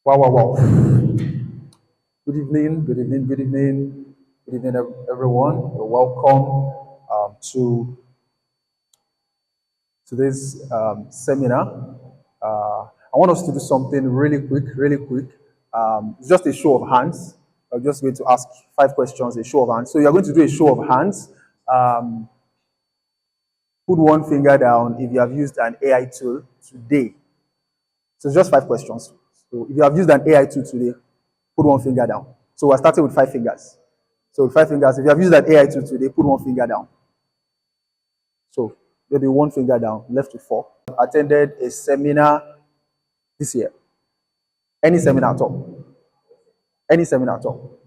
Wow, wow, wow. Good evening, good evening, good evening, good evening, everyone. You're welcome to today's seminar. I want us to do something really quick, really quick. It's just a show of hands. I'm just going to ask 5 questions, a show of hands. So you're going to do a show of hands. Um, put one finger down if you have used an AI tool today. So it's just 5 questions. So if you have used an AI tool today, put one finger down. So we're starting with 5 fingers. So with 5 fingers, if you have used an AI tool today, put one finger down. So maybe one finger down, left with 4. Attended a seminar this year. Any seminar at all. Any seminar at all.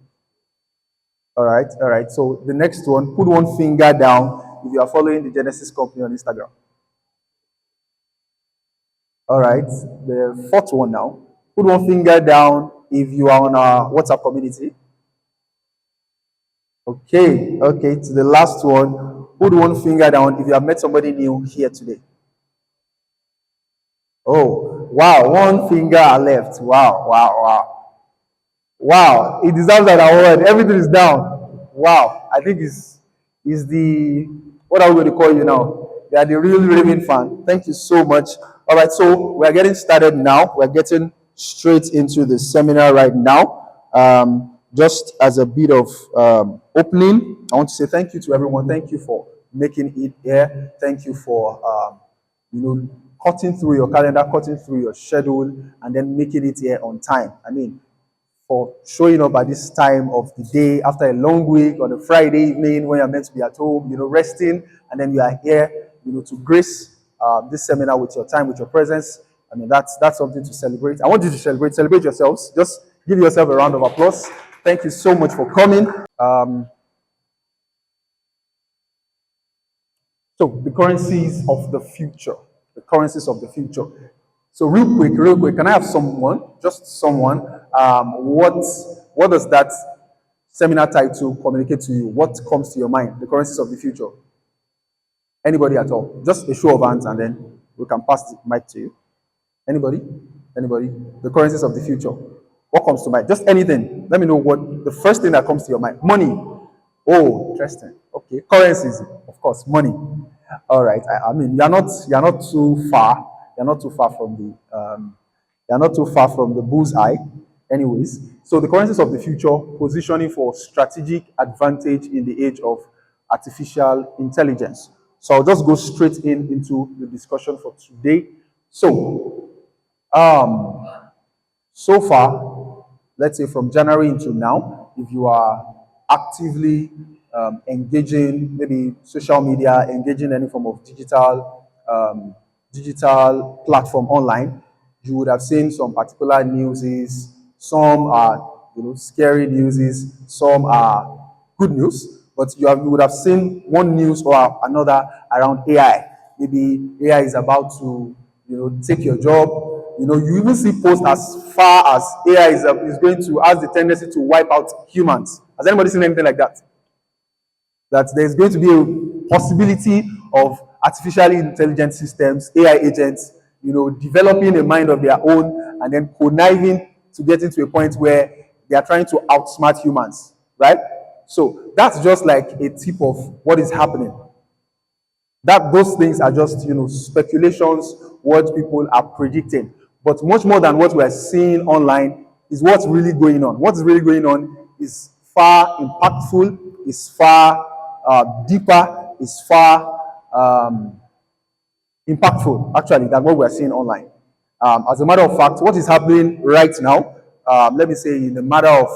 All right, all right. So the next one, put one finger down if you are following the Genesis company on Instagram. All right. The fourth one now, put one finger down if you are on our WhatsApp community. Okay, okay. To the last one, put one finger down if you have met somebody new here today. Oh, wow. One finger left. Wow, wow, wow. Wow, it deserves an award. Everything is down. Wow, I think is the what are we going to call you now? They are the real Raven fan. Thank you so much. All right, so we're getting started now. We're getting straight into the seminar right now. Just as a bit of opening, I want to say thank you to everyone. Thank you for making it here. Thank you for cutting through your calendar, cutting through your schedule, and then making it here on time. I mean, for showing up at this time of the day after a long week on a Friday evening when you're meant to be at home, resting, and then you are here, to grace this seminar with your time, with your presence. I mean, that's something to celebrate. I want you to celebrate yourselves. Just give yourself a round of applause. Thank you so much for coming. So the currencies of the future, the currencies of the future. So real quick, can I have someone, just someone, what does that seminar title communicate to you? What comes to your mind? The currencies of the future. Anybody at all? Just a show of hands and then we can pass the mic to you. Anybody? Anybody? The currencies of the future. What comes to mind? Just anything. Let me know what the first thing that comes to your mind. Money. Oh, interesting. Okay. Currencies, of course, money. All right. I mean, you're not too far. You're not too far from the bullseye. Anyways, so the currencies of the future, positioning for strategic advantage in the age of artificial intelligence. So I'll just go straight into the discussion for today. So, um, so far, let's say from January into now, if you are actively engaging maybe social media, engaging any form of digital platform online, you would have seen some particular newses. Some are scary newses, some are good news, but you would have seen one news or another around AI. Maybe AI is about to take your job. You even see posts as far as AI is going to has the tendency to wipe out humans. Has anybody seen anything like that? That there's going to be a possibility of artificially intelligent systems, AI agents, developing a mind of their own and then conniving to get into a point where they are trying to outsmart humans, right? So that's just like a tip of what is happening. That those things are just speculations, what people are predicting. But much more than what we are seeing online is what's really going on. What's really going on is far impactful, is far deeper, is far impactful actually than what we are seeing online. As a matter of fact, what is happening right now, let me say in a matter of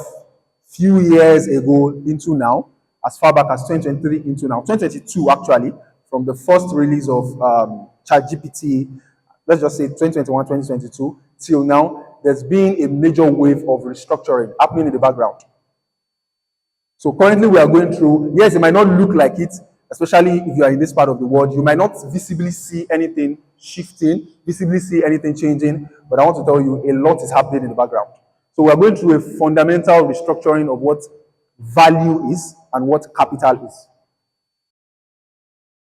few years ago into now, as far back as 2023 into now, 2022 actually, from the first release of ChatGPT, let's just say 2021, 2022, till now, there's been a major wave of restructuring happening in the background. So currently we are going through, yes, it might not look like it, especially if you are in this part of the world. You might not visibly see anything shifting, visibly see anything changing, but I want to tell you a lot is happening in the background. So we are going through a fundamental restructuring of what value is and what capital is.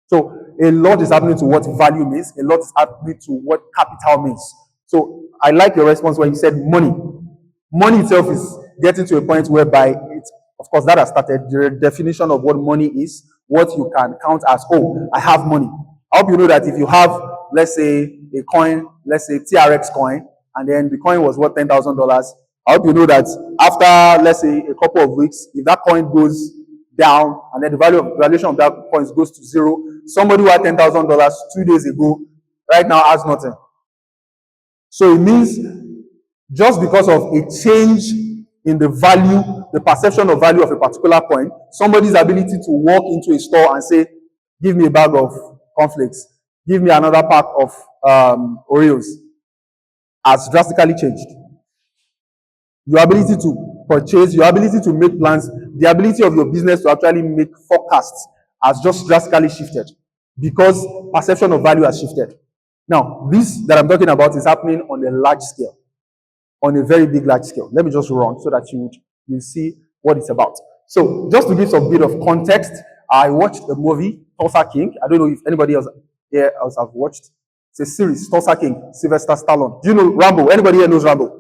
So A lot is happening to what value means. A lot is happening to what capital means. So I like your response when you said money. Money itself is getting to a point whereby it, of course, that has started. The definition of what money is, what you can count as, oh, I have money. I hope you know that if you have, let's say, a coin, let's say TRX coin, and then the coin was worth $10,000. I hope you know that after, let's say, a couple of weeks, if that coin goes down and then the valuation of that coin goes to zero, somebody who had $10,000 2 days ago right now has nothing. So it means just because of a change in the value, the perception of value of a particular coin, somebody's ability to walk into a store and say, give me a bag of cornflakes, give me another pack of Oreos, has drastically changed. Your ability to purchase, your ability to make plans, the ability of your business to actually make forecasts has just drastically shifted because perception of value has shifted. Now, this that I'm talking about is happening on a large scale, on a very big, large scale. Let me just run so that you see what it's about. So, just to give some bit of context, I watched the movie Tulsa King. I don't know if anybody else here else have watched. It's a series, Tulsa King, Sylvester Stallone. Do you know Rambo? Anybody here knows Rambo?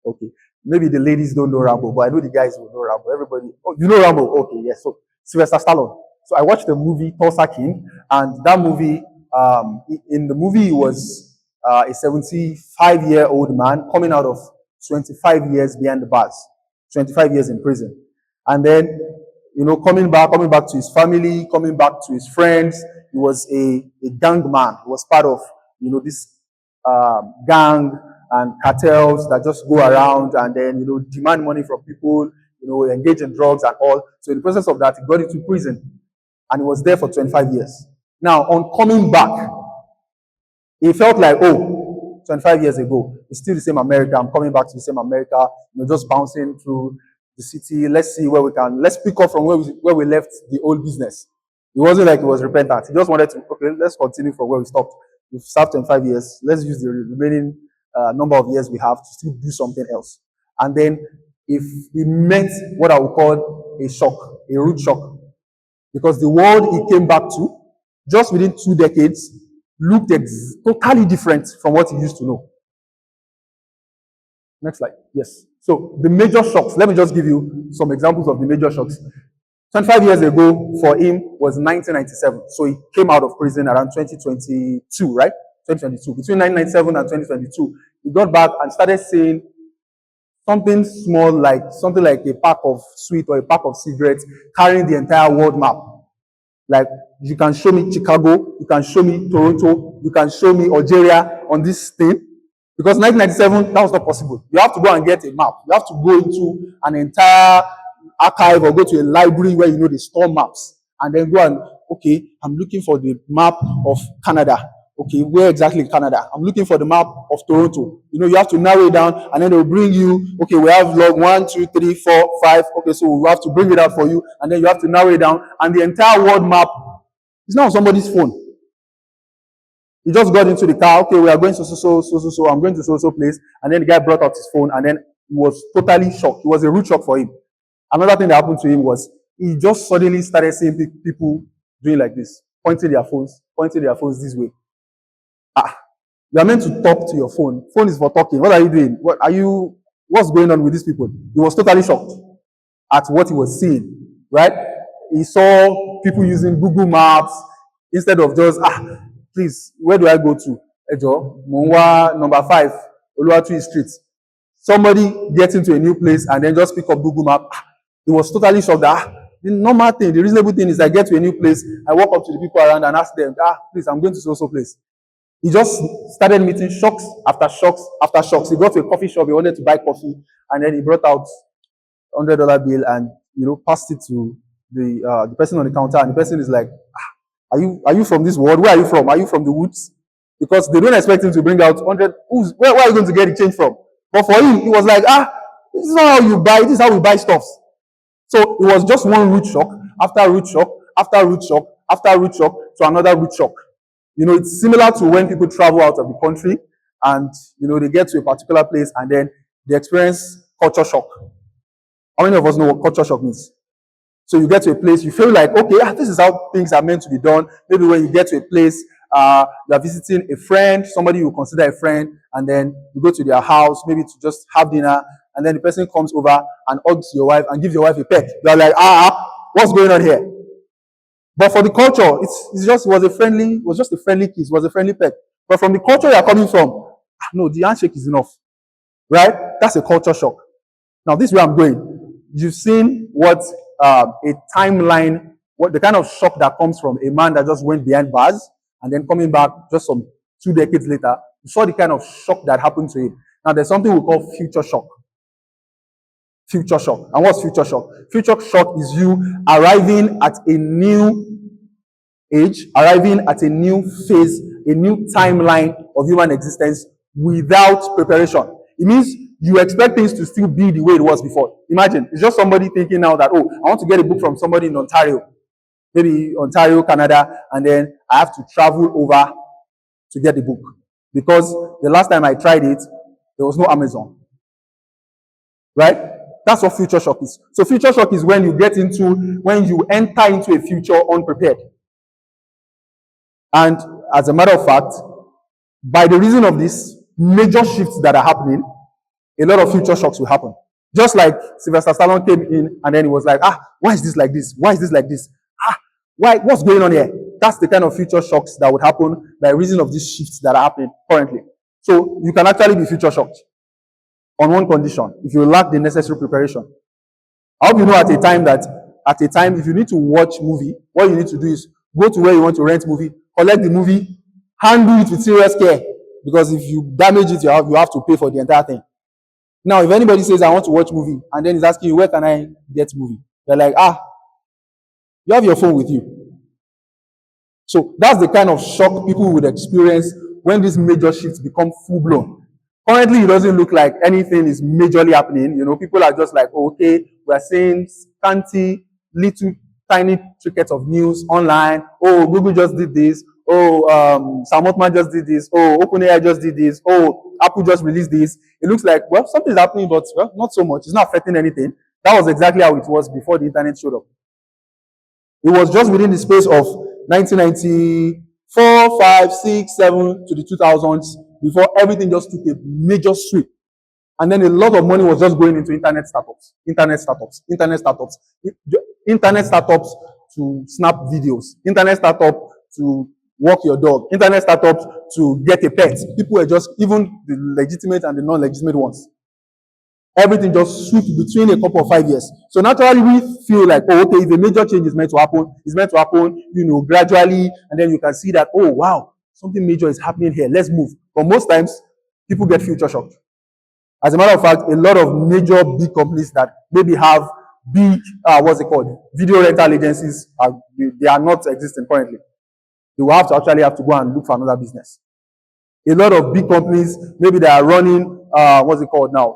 Okay. Maybe the ladies don't know Rambo, but I know the guys will know Rambo. Everybody, oh, you know Rambo? Okay, yes. So Sylvester Stallone. So I watched the movie Tulsa King, and that movie, in the movie, he was a 75-year-old man coming out of 25 years behind the bars, 25 years in prison, and then coming back to his family, coming back to his friends. He was a gang man. He was part of this gang and cartels that just go around and then demand money from people, engage in drugs and all. So in the process of that, he got into prison and he was there for 25 years. Now, on coming back, he felt like, 25 years ago, it's still the same America. I'm coming back to the same America, just bouncing through the city. Let's see where we can. Let's pick up from where we left the old business. It wasn't like he was repentant. He just wanted to, let's continue from where we stopped. We've served 25 years. Let's use the remaining number of years we have to still do something else. And then if he met what I would call a shock, a root shock, because the world he came back to, just within 2 decades, looked totally different from what he used to know. Next slide. Yes. So the major shocks, let me just give you some examples of the major shocks. 25 years ago for him was 1997. So he came out of prison around 2022, right? 2022. Between 1997 and 2022, he got back and started saying something small, like something like a pack of sweet or a pack of cigarettes, carrying the entire world map. Like, you can show me Chicago, you can show me Toronto, you can show me Algeria on this thing. Because 1997, that was not possible. You have to go and get a map. You have to go into an entire archive or go to a library where they store maps. And then go and, okay, I'm looking for the map of Canada. Okay, where exactly in Canada? I'm looking for the map of Toronto. You have to narrow it down, and then they'll bring you, okay, we have log 1, 2, 3, 4, 5. Okay, so we have to bring it out for you, and then you have to narrow it down, and the entire world map is now on somebody's phone. He just got into the car, okay, we are going to so, I'm going to so place, and then the guy brought out his phone, and then he was totally shocked. It was a rude shock for him. Another thing that happened to him was he just suddenly started seeing people doing like this, pointing their phones this way. You are meant to talk to your phone. Phone is for talking. What are you doing? What's going on with these people? He was totally shocked at what he was seeing, right? He saw people using Google Maps instead of just, please, where do I go to? Ejo, Monwa, number 5, Oluwatui Street. Somebody gets into a new place and then just pick up Google Map. He was totally shocked that, the normal thing, the reasonable thing is I get to a new place, I walk up to the people around and ask them, please, I'm going to so place. He just started meeting shocks after shocks after shocks. He got to a coffee shop, he wanted to buy coffee, and then he brought out $100 bill and passed it to the person on the counter, and the person is like, are you from this world? Where are you from? Are you from the woods? Because they don't expect him to bring out 100. Where are you going to get the change from? But for him, he was like, this is not how you buy, this is how we buy stuff. So it was just one root shock after root shock after root shock after root shock to another root shock. It's similar to when people travel out of the country and, they get to a particular place and then they experience culture shock. How many of us know what culture shock means? So you get to a place, you feel like, okay, this is how things are meant to be done. Maybe when you get to a place, you are visiting a friend, somebody you consider a friend, and then you go to their house, maybe to just have dinner, and then the person comes over and hugs your wife and gives your wife a peck. You are like, what's going on here? But for the culture, it was just a friendly kiss, was a friendly peck. But from the culture you are coming from, no, the handshake is enough, right? That's a culture shock. Now, this is where I'm going. You've seen what a timeline, what the kind of shock that comes from a man that just went behind bars and then coming back just some 2 decades later. You saw the kind of shock that happened to him. Now, there's something we call future shock. Future shock. And what's future shock? Future shock is you arriving at a new age, arriving at a new phase, a new timeline of human existence without preparation. It means you expect things to still be the way it was before. Imagine, it's just somebody thinking now that, I want to get a book from somebody in Ontario, maybe Ontario, Canada, and then I have to travel over to get the book. Because the last time I tried it, there was no Amazon. Right? That's what future shock is. So future shock is when you enter into a future unprepared. And as a matter of fact, by the reason of this, major shifts that are happening, a lot of future shocks will happen. Just like Sylvester Stallone came in and then he was like, why is this like this? Why is this like this? What's going on here? That's the kind of future shocks that would happen by reason of these shifts that are happening currently. So you can actually be future shocked on one condition: if you lack the necessary preparation. I hope you know at a time, if you need to watch movie, what you need to do is go to where you want to rent movie, collect the movie, handle it with serious care, because if you damage it, you have to pay for the entire thing. Now, if anybody says, I want to watch movie, and then he's asking you, where can I get movie? They're like, you have your phone with you. So that's the kind of shock people would experience when these major shifts become full-blown. Currently, it doesn't look like anything is majorly happening. People are just like, okay, we're seeing scanty, little, tiny trinkets of news online. Oh, Google just did this. Oh, Sam Altman just did this. Oh, OpenAI just did this. Oh, Apple just released this. It looks like, something's happening, but not so much. It's not affecting anything. That was exactly how it was before the internet showed up. It was just within the space of 1994, 5, 6, 7 to the 2000s before everything just took a major sweep. And then a lot of money was just going into internet startups to snap videos, internet startup to walk your dog, internet startups to get a pet. People were just, even the legitimate and the non-legitimate ones. Everything just swooped between a couple of 5 years. So naturally we feel like, okay, if a major change is meant to happen, gradually, and then you can see that, wow, something major is happening here. Let's move. But most times, people get future shocked. As a matter of fact, a lot of major big companies that maybe have big, video rental agencies, they are not existing currently. You will have to go and look for another business. A lot of big companies, maybe they are running,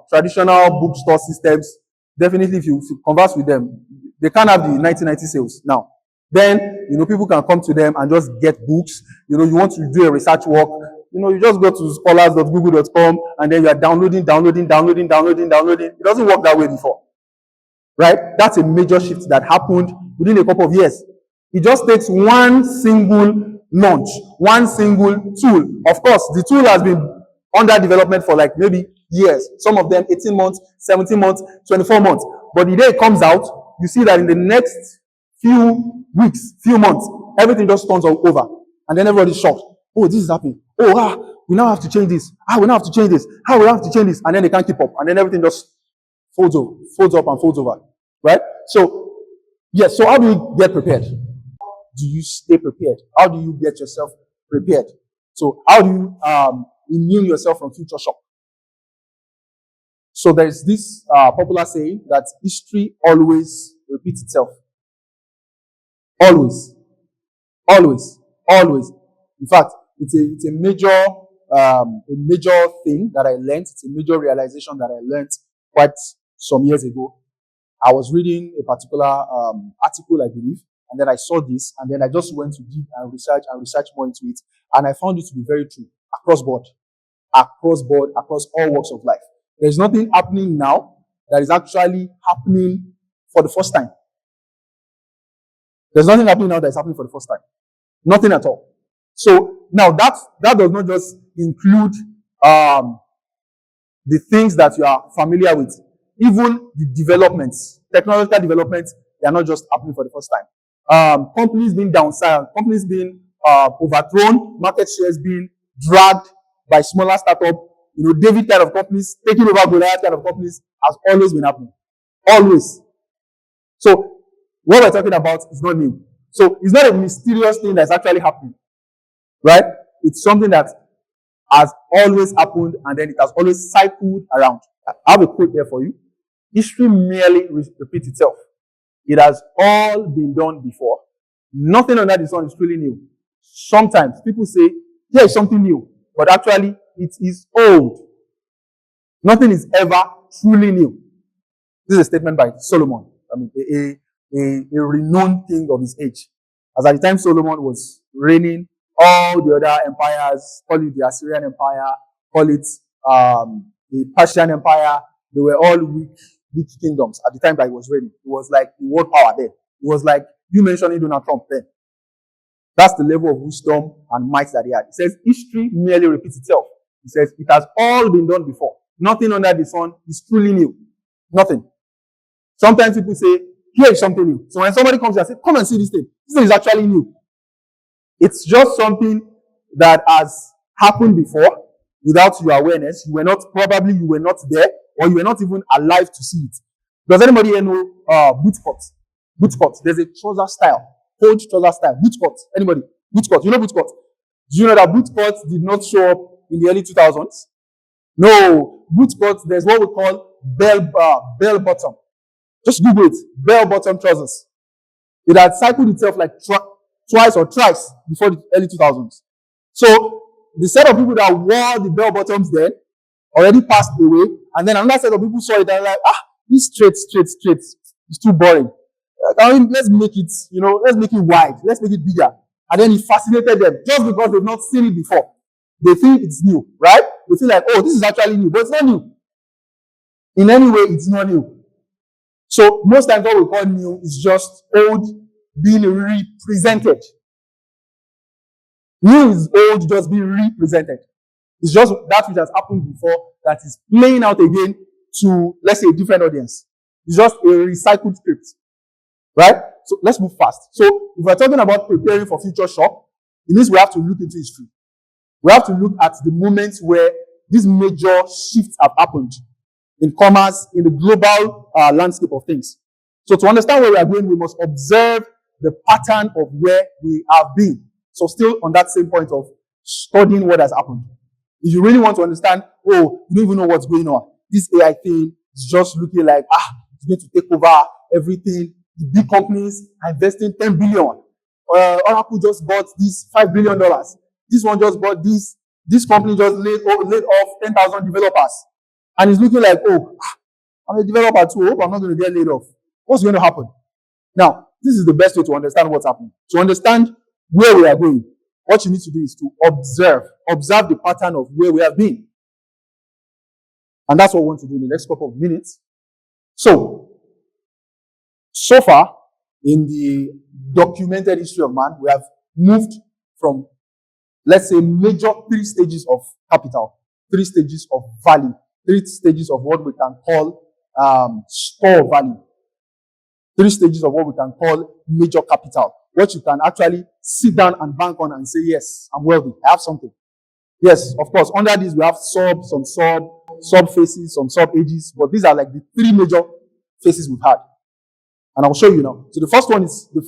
traditional bookstore systems. Definitely, if you converse with them, they can't have the 1990 sales now. Then, people can come to them and just get books. You want to do a research work. You just go to scholars.google.com and then you are downloading. It doesn't work that way before. Right? That's a major shift that happened within a couple of years. It just takes one single launch, one single tool. Of course, the tool has been under development for like maybe years. Some of them 18 months, 17 months, 24 months. But the day it comes out, you see that in the next few weeks, few months, everything just turns over. And then everybody's shocked. Oh, this is happening. Oh, we now have to change this. We now have to change this. We have to change this. And then they can't keep up. And then everything just folds up and folds over. Right? So, yes, so how do you get prepared? Do you stay prepared? How do you get yourself prepared? So how do you immune yourself from future shock? So there's this popular saying that history always repeats itself. Always. In fact, it's a major thing that I learned. It's a major realization that I learned quite some years ago. I was reading a particular article, I believe, and then I saw this, and then I just went to dig and research more into it, and I found it to be very true across all walks of life. There's nothing happening now that is actually happening for the first time. There's nothing happening now that is happening for the first time. Nothing at all. So now that does not just include the things that you are familiar with. Even the developments, technological developments, they are not just happening for the first time. Companies being downsized, companies being overthrown, market shares being dragged by smaller startup. David kind of companies taking over Goliath kind of companies has always been happening. Always. So what we're talking about is not new. So it's not a mysterious thing that's actually happening. Right? It's something that has always happened and then it has always cycled around. I have a quote here for you. History merely repeats itself. It has all been done before. Nothing under the sun is truly new. Sometimes people say, here is something new, but actually it is old. Nothing is ever truly new. This is a statement by Solomon. I mean, a renowned king of his age. As at the time Solomon was reigning, all the other empires, call it the Assyrian Empire, call it the Persian Empire, they were all weak kingdoms at the time that he was reigning. It was like the world power then. It was like you mentioning Donald Trump then. That's the level of wisdom and might that he had. It says history merely repeats itself. It says it has all been done before. Nothing under the sun is truly new. Nothing. Sometimes people say, here is something new. So when somebody comes and says, come and see this thing. This thing is actually new. It's just something that has happened before without your awareness. You were not there, or you were not even alive to see it. Does anybody here know boot cut? Boot cut. There's a trouser style. Cold trouser style. Boot cut. Anybody? Boot cut. You know boot cut? Do you know that boot cut did not show up in the early 2000s? No. Boot cut, there's what we call bell bottom. Just Google it. Bell bottom trousers. It had cycled itself like twice or thrice before the early 2000s. So the set of people that wore the bell bottoms then already passed away, and then another set of people saw it and like, this straight is too boring. Let's make it, let's make it wide, let's make it bigger. And then it fascinated them just because they've not seen it before. They think it's new, right? They feel like, oh, this is actually new, but it's not new. In any way, it's not new. So most times what we call new is just old being represented. New is old just being represented. It's just that which has happened before that is playing out again to, let's say, a different audience. It's just a recycled script. Right? So let's move fast. So if we're talking about preparing for future shock, it means we have to look into history. We have to look at the moments where these major shifts have happened in commerce, in the global landscape of things. So to understand where we are going, we must observe the pattern of where we have been. So still on that same point of studying what has happened. If you really want to understand, you don't even know what's going on. This AI thing is just looking like, it's going to take over everything. The big companies are investing 10 billion. Oracle just bought this $5 billion. This one just bought this. This company just laid off 10,000 developers. And it's looking like, I'm a developer too. I hope I'm not going to get laid off. What's going to happen? Now, this is the best way to understand what's happening. To understand where we are going, what you need to do is to observe the pattern of where we have been. And that's what we want to do in the next couple of minutes. So far, in the documented history of man, we have moved from, let's say, major 3 stages of capital, 3 stages of value, 3 stages of what we can call store of value, 3 stages of what we can call major capital, what you can actually sit down and bank on and say, yes, I'm wealthy, I have something. Yes, of course, under this we have some sub phases, some sub ages, but these are like the 3 major phases we've had. And I'll show you now. So the first one is the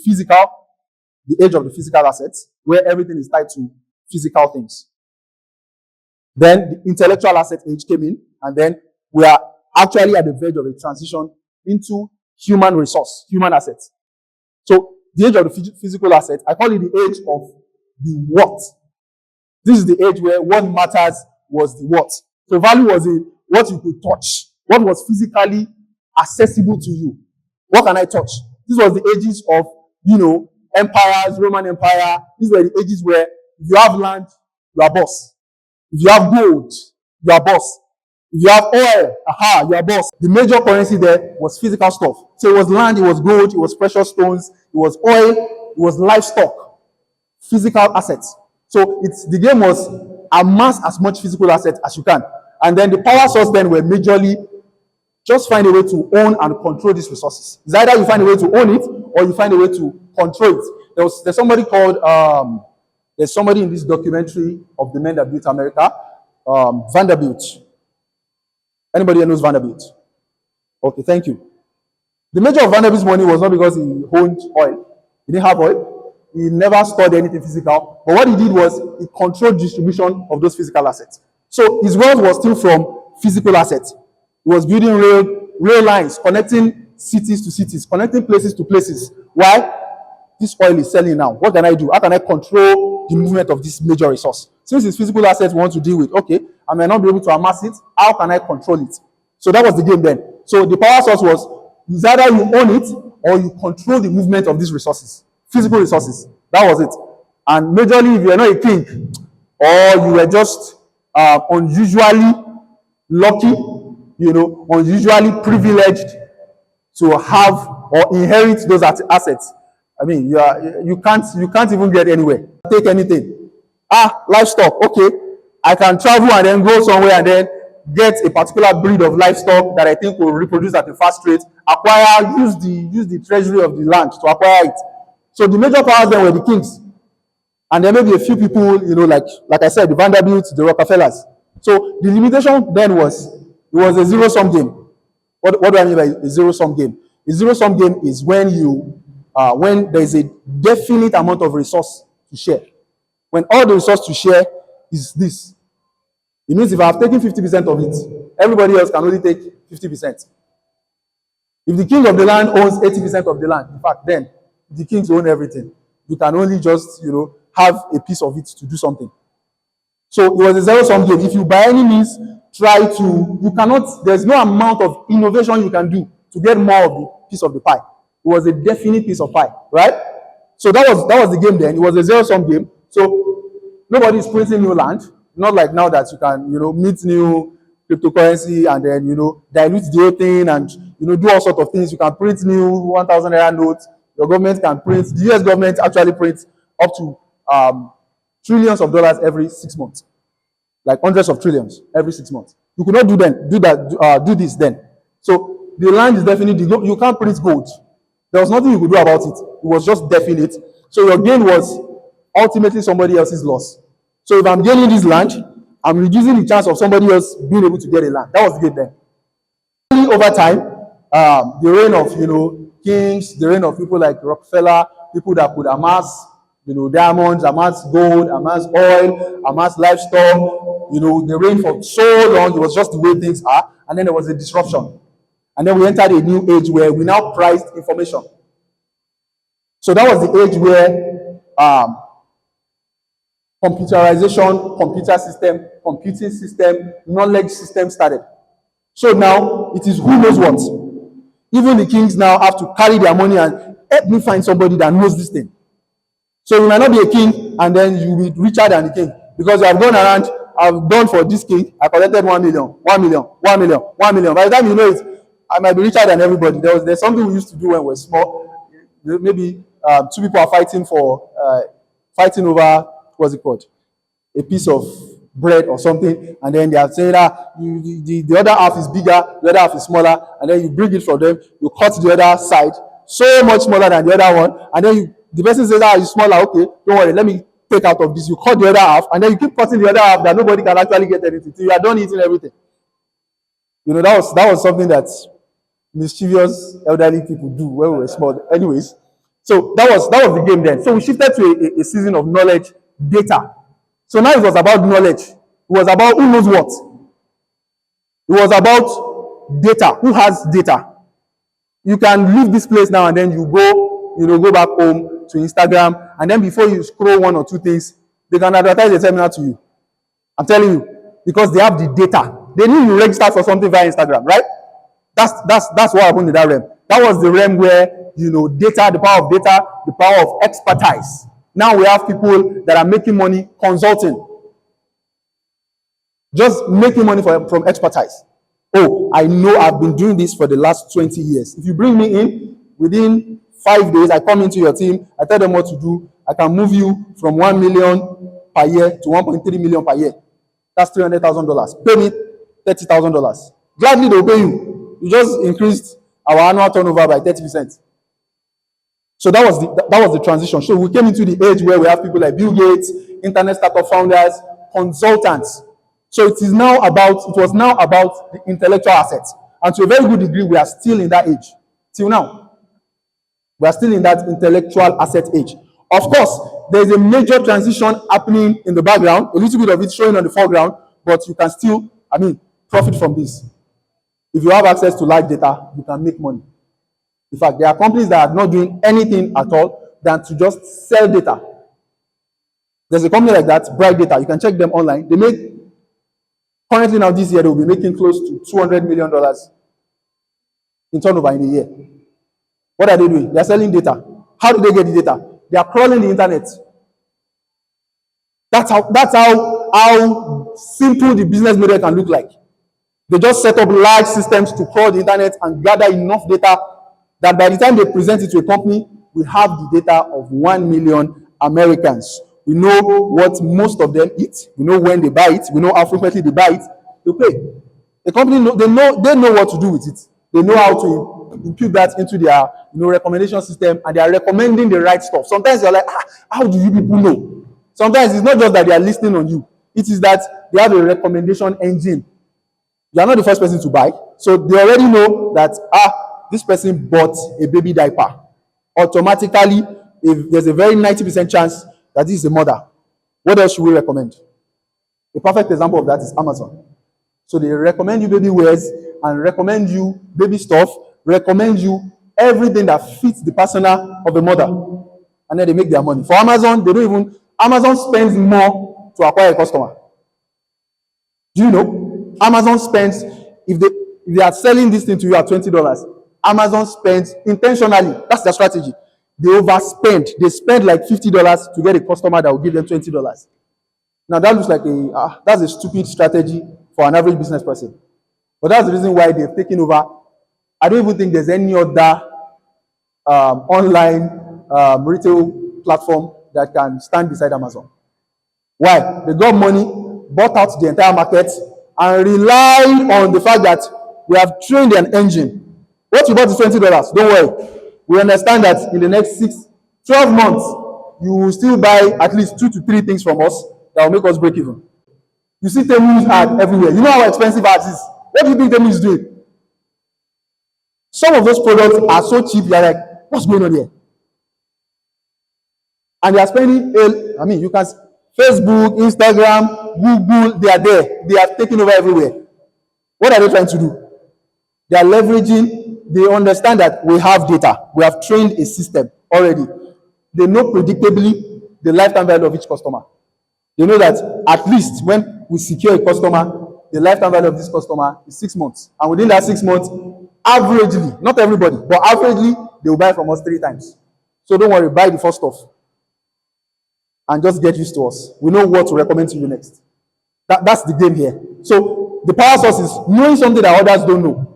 age of the physical assets, where everything is tied to physical things. Then the intellectual asset age came in, and then we are actually at the verge of a transition into human resource, human assets. So the age of the physical asset, I call it the age of the what. This is the age where what matters was the what. So value was what you could touch, what was physically accessible to you. What can I touch? This was the ages of, empires, Roman Empire. These were the ages where if you have land, you are boss. If you have gold, you are boss. If you have oil, you are boss. The major currency there was physical stuff. So it was land, it was gold, it was precious stones, it was oil, it was livestock, physical assets. So the game was amass as much physical assets as you can. And then the power source then were majorly just find a way to own and control these resources. It's either you find a way to own it or you find a way to control it. There's somebody called there's somebody in this documentary of the men that built America, Vanderbilt. Anybody knows Vanderbilt? Okay, thank you. The major of Vanderbilt's money was not because he owned oil. He didn't have oil. He never stored anything physical. But what he did was he controlled distribution of those physical assets. So his wealth was still from physical assets. He was building rail lines, connecting cities to cities, connecting places to places. Why? This oil is selling now. What can I do? How can I control the movement of this major resource? Since it's physical assets we want to deal with, okay, I may not be able to amass it. How can I control it? So that was the game then. So the power source was either you own it or you control the movement of these resources, physical resources. That was it. And majorly, if you are not a king or you were just unusually lucky, unusually privileged to have or inherit those assets, I mean, you can't even get anywhere. Take anything. Livestock. Okay, I can travel and then go somewhere and then get a particular breed of livestock that I think will reproduce at a fast rate. Acquire, use the treasury of the land to acquire it. So the major powers then were the kings, and there may be a few people, like I said, the Vanderbilts, the Rockefellers. So the limitation then was it was a zero-sum game. What do I mean by a zero-sum game? A zero-sum game is when when there is a definite amount of resource to share. When all the resource to share is this, it means if I have taken 50% of it, everybody else can only take 50%. If the king of the land owns 80% of the land, in fact, then the kings own everything. You can only just, have a piece of it to do something. So it was a zero-sum game. If you by any means there's no amount of innovation you can do to get more of the piece of the pie. It was a definite piece of pie, right? So that was the game then. It was a zero-sum game. So nobody is printing new land. Not like now that you can, meet new cryptocurrency and then, dilute the whole thing and, do all sorts of things. You can print new 1,000 naira notes. Your government can print. The US government actually prints up to trillions of dollars every 6 months, like hundreds of trillions every 6 months. You could not do this then. So the land is definitely, you can't print gold. There was nothing you could do about it. It was just definite. So your gain was ultimately somebody else's loss. So if I'm gaining this land, I'm reducing the chance of somebody else being able to get a land. That was the game then. Over time, the reign of kings, the reign of people like Rockefeller, people that could amass diamonds, amass gold, amass oil, amass livestock, the reign for so long, it was just the way things are, and then there was a disruption. And then we entered a new age where we now priced information. So that was the age where computerization, computing system, knowledge system started. So now it is who knows what. Even the kings now have to carry their money and help me find somebody that knows this thing. So you might not be a king and then you will be richer than the king because you have gone around, I've done for this king, I collected 1 million, 1 million, 1 million, 1 million. By the time you know it, I might be richer than everybody. There's something we used to do when we were small. Maybe two people are fighting over, what's it called? A piece of bread or something, and then they are saying that the other half is bigger, the other half is smaller, and then you bring it from them, you cut the other side so much smaller than the other one, and then the person says, it's smaller, okay, don't worry, let me take out of this. You cut the other half, and then you keep cutting the other half that nobody can actually get anything till you are done eating everything. That was something that mischievous elderly people do when we were small. Anyways, so that was the game then. So we shifted to a season of knowledge, data. So now it was about knowledge. It was about who knows what. It was about data. Who has data? You can leave this place now and then you go back home to Instagram, and then before you scroll one or two things, they can advertise a seminar to you. I'm telling you, because they have the data. They need you register for something via Instagram, right? That's what happened in that realm. That was the realm where data, the power of data, the power of expertise. Now we have people that are making money consulting, just making money from expertise. Oh, I know I've been doing this for the last 20 years. If you bring me in within 5 days, I come into your team, I tell them what to do. I can move you from 1 million per year to 1.3 million per year. That's $300,000. Pay me $30,000. Gladly they'll pay you. You just increased our annual turnover by 30%. So that was the transition. So we came into the age where we have people like Bill Gates, internet startup founders, consultants. So it was now about the intellectual assets. And to a very good degree, we are still in that age. Till now. We are still in that intellectual asset age. Of course, there is a major transition happening in the background, a little bit of it showing on the foreground, but you can still, profit from this. If you have access to large data, you can make money. In fact, there are companies that are not doing anything at all than to just sell data. There's a company like that, Bright Data. You can check them online. They make, currently now this year, they will be making close to $200 million in turnover in a year. What are they doing? They're selling data. How do they get the data? They are crawling the internet. That's how simple the business model can look like. They just set up large systems to crawl the internet and gather enough data that by the time they present it to a company, we have the data of 1 million Americans. We know what most of them eat. We know when they buy it. We know how frequently they buy it. They pay. The company they know what to do with it. They know how to impute that into their recommendation system, and they are recommending the right stuff. Sometimes you're like, how do you people know? Sometimes it's not just that they are listening on you. It is that they have a recommendation engine. You are not the first person to buy, so they already know that this person bought a baby diaper. Automatically, if there's a very 90% chance that this is a mother. What else should we recommend? A perfect example of that is Amazon. So they recommend you baby wears and recommend you baby stuff, recommend you everything that fits the persona of a mother, and then they make their money. For Amazon, Amazon spends more to acquire a customer. Do you know? Amazon spends, if they are selling this thing to you at $20, Amazon spends intentionally. That's their strategy. They overspend. They spend like $50 to get a customer that will give them $20. Now that looks like that's a stupid strategy for an average business person. But that's the reason why they've taken over. I don't even think there's any other online retail platform that can stand beside Amazon. Why? They got money, bought out the entire market, and relied on the fact that we have trained an engine. What you bought is $20. Don't worry. We understand that in the next 12 months, you will still buy at least 2 to 3 things from us that will make us break even. You see Temu's ad everywhere. You know how expensive ads is. What do you think Temu is doing? Some of those products are so cheap, you're like, what's going on here? And they are spending, you can Facebook, Instagram, Google, they are there. They are taking over everywhere. What are they trying to do? They are leveraging, they understand that we have data. We have trained a system already. They know predictably the lifetime value of each customer. They know that at least when we secure a customer, the lifetime value of this customer is 6 months. And within that 6 months, averagely, not everybody, but averagely, they will buy from us 3 times. So don't worry, buy the first stuff. And just get used to us. We know what to recommend to you next. That's the game here. So the power source is knowing something that others don't know.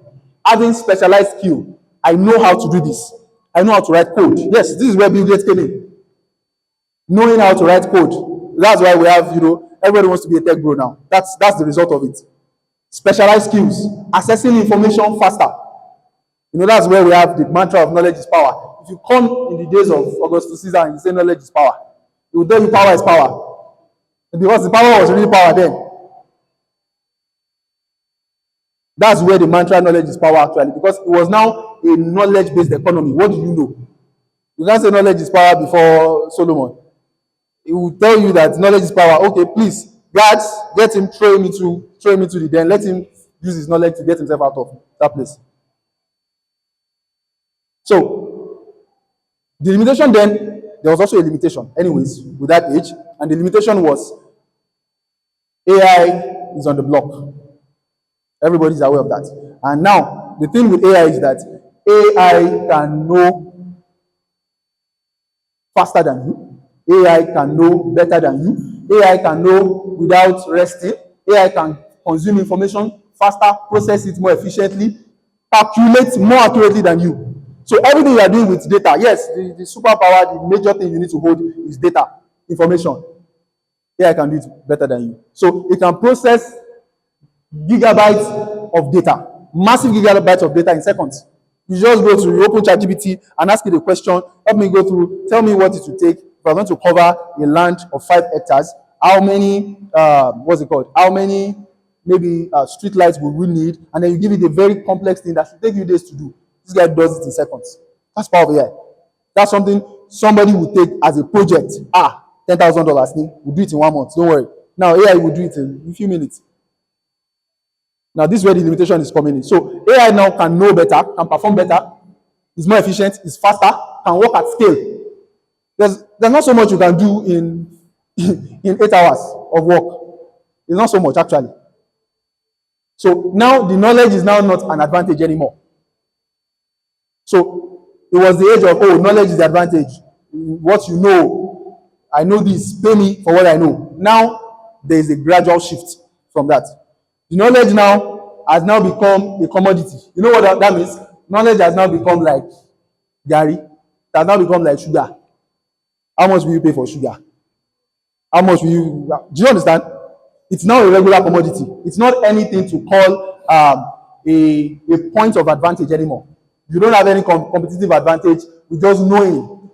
Having specialized skill. I know how to do this. I know how to write code. Yes, this is where Bill Gates came in. Knowing how to write code. That's why we have, everybody wants to be a tech bro now. That's the result of it. Specialized skills. Accessing information faster. That's where we have the mantra of knowledge is power. If you come in the days of Augustus Caesar and you say knowledge is power, he will tell you power is power. Because the power was really power then. That's where the mantra knowledge is power actually, because it was now a knowledge-based economy. What do you know? You can't say knowledge is power before Solomon. He will tell you that knowledge is power. Okay, please, guards, get him, throw him into the den. Let him use his knowledge to get himself out of that place. So, the limitation then, there was also a limitation, anyways, with that age, and the limitation was AI is on the block. Everybody's aware of that. And now, the thing with AI is that AI can know faster than you. AI can know better than you. AI can know without resting. AI can consume information faster, process it more efficiently, calculate more accurately than you. So everything you are doing with data, yes, the superpower, the major thing you need to hold is data, information. AI can do it better than you. So it can process gigabytes of data, massive gigabytes of data in seconds. You just go to you open ChatGPT and ask it a question. Help me go through. Tell me what it will take if I'm going to cover a land of 5 hectares. How many? What's it called? How many? Maybe street lights will we need? And then you give it a very complex thing that should take you days to do. This guy does it in seconds. That's power of AI. That's something somebody will take as a project. $10,000. We'll do it in 1 month. Don't worry. Now AI will do it in a few minutes. Now, this is where the limitation is coming in. So, AI now can know better, can perform better, is more efficient, is faster, can work at scale. There's not so much you can do in in 8 hours of work. It's not so much, actually. So, now the knowledge is now not an advantage anymore. So, it was the age of, oh, knowledge is the advantage. What you know, I know this, pay me for what I know. Now, there is a gradual shift from that. The knowledge now has now become a commodity. You know what that means? Knowledge has now become like Gary. It has now become like sugar. How much will you pay for sugar? How much will you? Do you understand? It's now a regular commodity. It's not anything to call a point of advantage anymore. You don't have any competitive advantage with just knowing.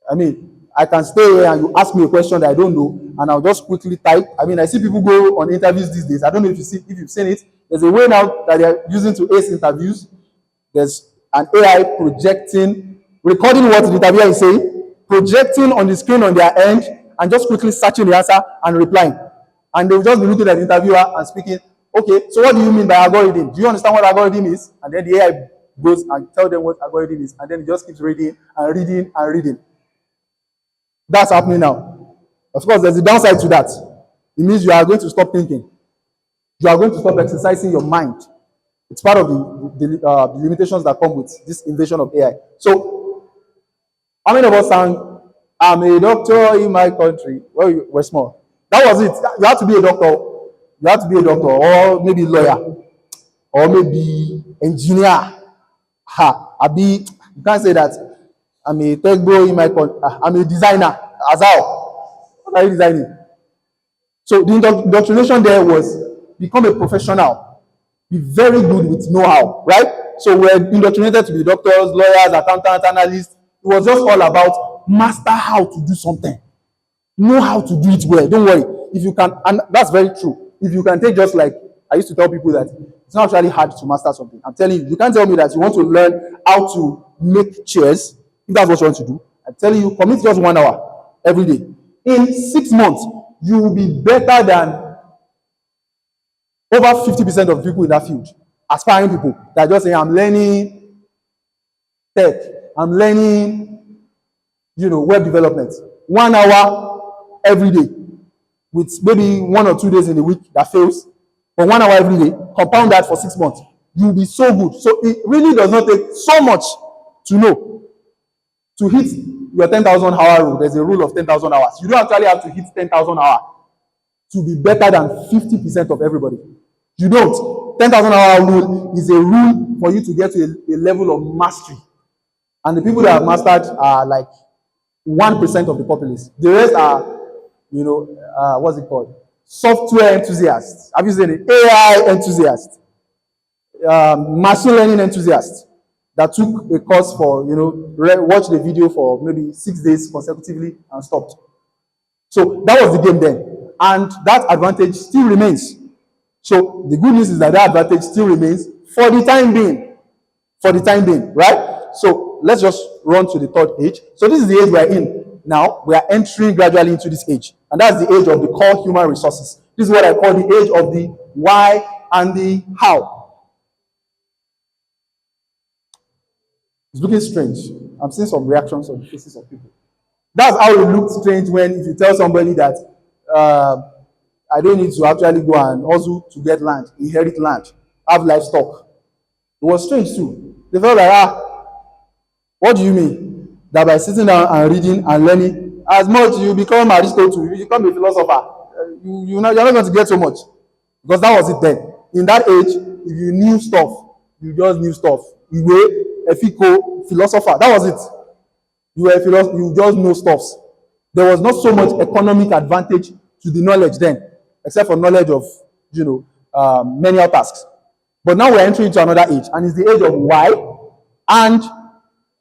I mean, I can stay here and you ask me a question that I don't know, and I'll just quickly type. I mean, I see people go on interviews these days. I don't know if you've seen it. There's a way now that they're using to ace interviews. There's an AI projecting, recording what the interviewer is saying, projecting on the screen on their end, and just quickly searching the answer and replying. And they'll just be looking at the interviewer and speaking, okay, so what do you mean by algorithm? Do you understand what algorithm is? And then the AI goes and tell them what algorithm is, and then it just keeps reading and reading and reading. That's happening now. Of course, there's a downside to that. It means you are going to stop thinking. You are going to stop exercising your mind. It's part of the limitations that come with this invasion of AI. So, how many of us sang, I'm a doctor in my country? Well, we're small. That was it. You have to be a doctor. You have to be a doctor, or maybe lawyer, or maybe engineer. You can't say that. I'm a tech bro in my country. I'm a designer. As how? What are you designing? So the indoctrination there was become a professional, be very good with know-how, right? So we're indoctrinated to be doctors, lawyers, accountants, analysts. It was just all about master how to do something, know how to do it well. Don't worry. If you can, and that's very true. If you can take, just like I used to tell people that it's not actually hard to master something. I'm telling you, you can't tell me that you want to learn how to make chairs. If that's what you want to do, I'm telling you, commit just 1 hour every day. In 6 months, you will be better than over 50% of people in that field. Aspiring people that are just saying, I'm learning tech, I'm learning, web development. 1 hour every day, with maybe 1 or 2 days in a week that fails, but 1 hour every day, compound that for 6 months. You'll be so good. So it really does not take so much to know. To hit your 10,000 hour rule, there's a rule of 10,000 hours. You don't actually have to hit 10,000 hours to be better than 50% of everybody. You don't. 10,000 hour rule is a rule for you to get to a level of mastery. And the people that have mastered are like 1% of the populace. The rest are, what's it called? Software enthusiasts. Have you seen it? AI enthusiasts. Machine learning enthusiasts. That took a course for, watch the video for maybe 6 days consecutively and stopped. So that was the game then. And that advantage still remains. So the good news is that advantage still remains for the time being. For the time being, right? So let's just run to the third age. So this is the age we are in now. We are entering gradually into this age. And that's the age of the core human resources. This is what I call the age of the why and the how. It's looking strange. I'm seeing some reactions on the faces of people. That's how it looked strange when if you tell somebody that I don't need to actually go and hustle to get land, inherit land, have livestock. It was strange too. They felt like, what do you mean? That by sitting down and reading and learning, as much you become Aristotle, you become a philosopher, you're not going to get so much. Because that was it then. In that age, if you knew stuff, you just knew stuff. Efiko, philosopher. That was it. You were a philosopher, you just know stuffs. There was not so much economic advantage to the knowledge then, except for knowledge of, manual tasks. But now we're entering into another age, and it's the age of why and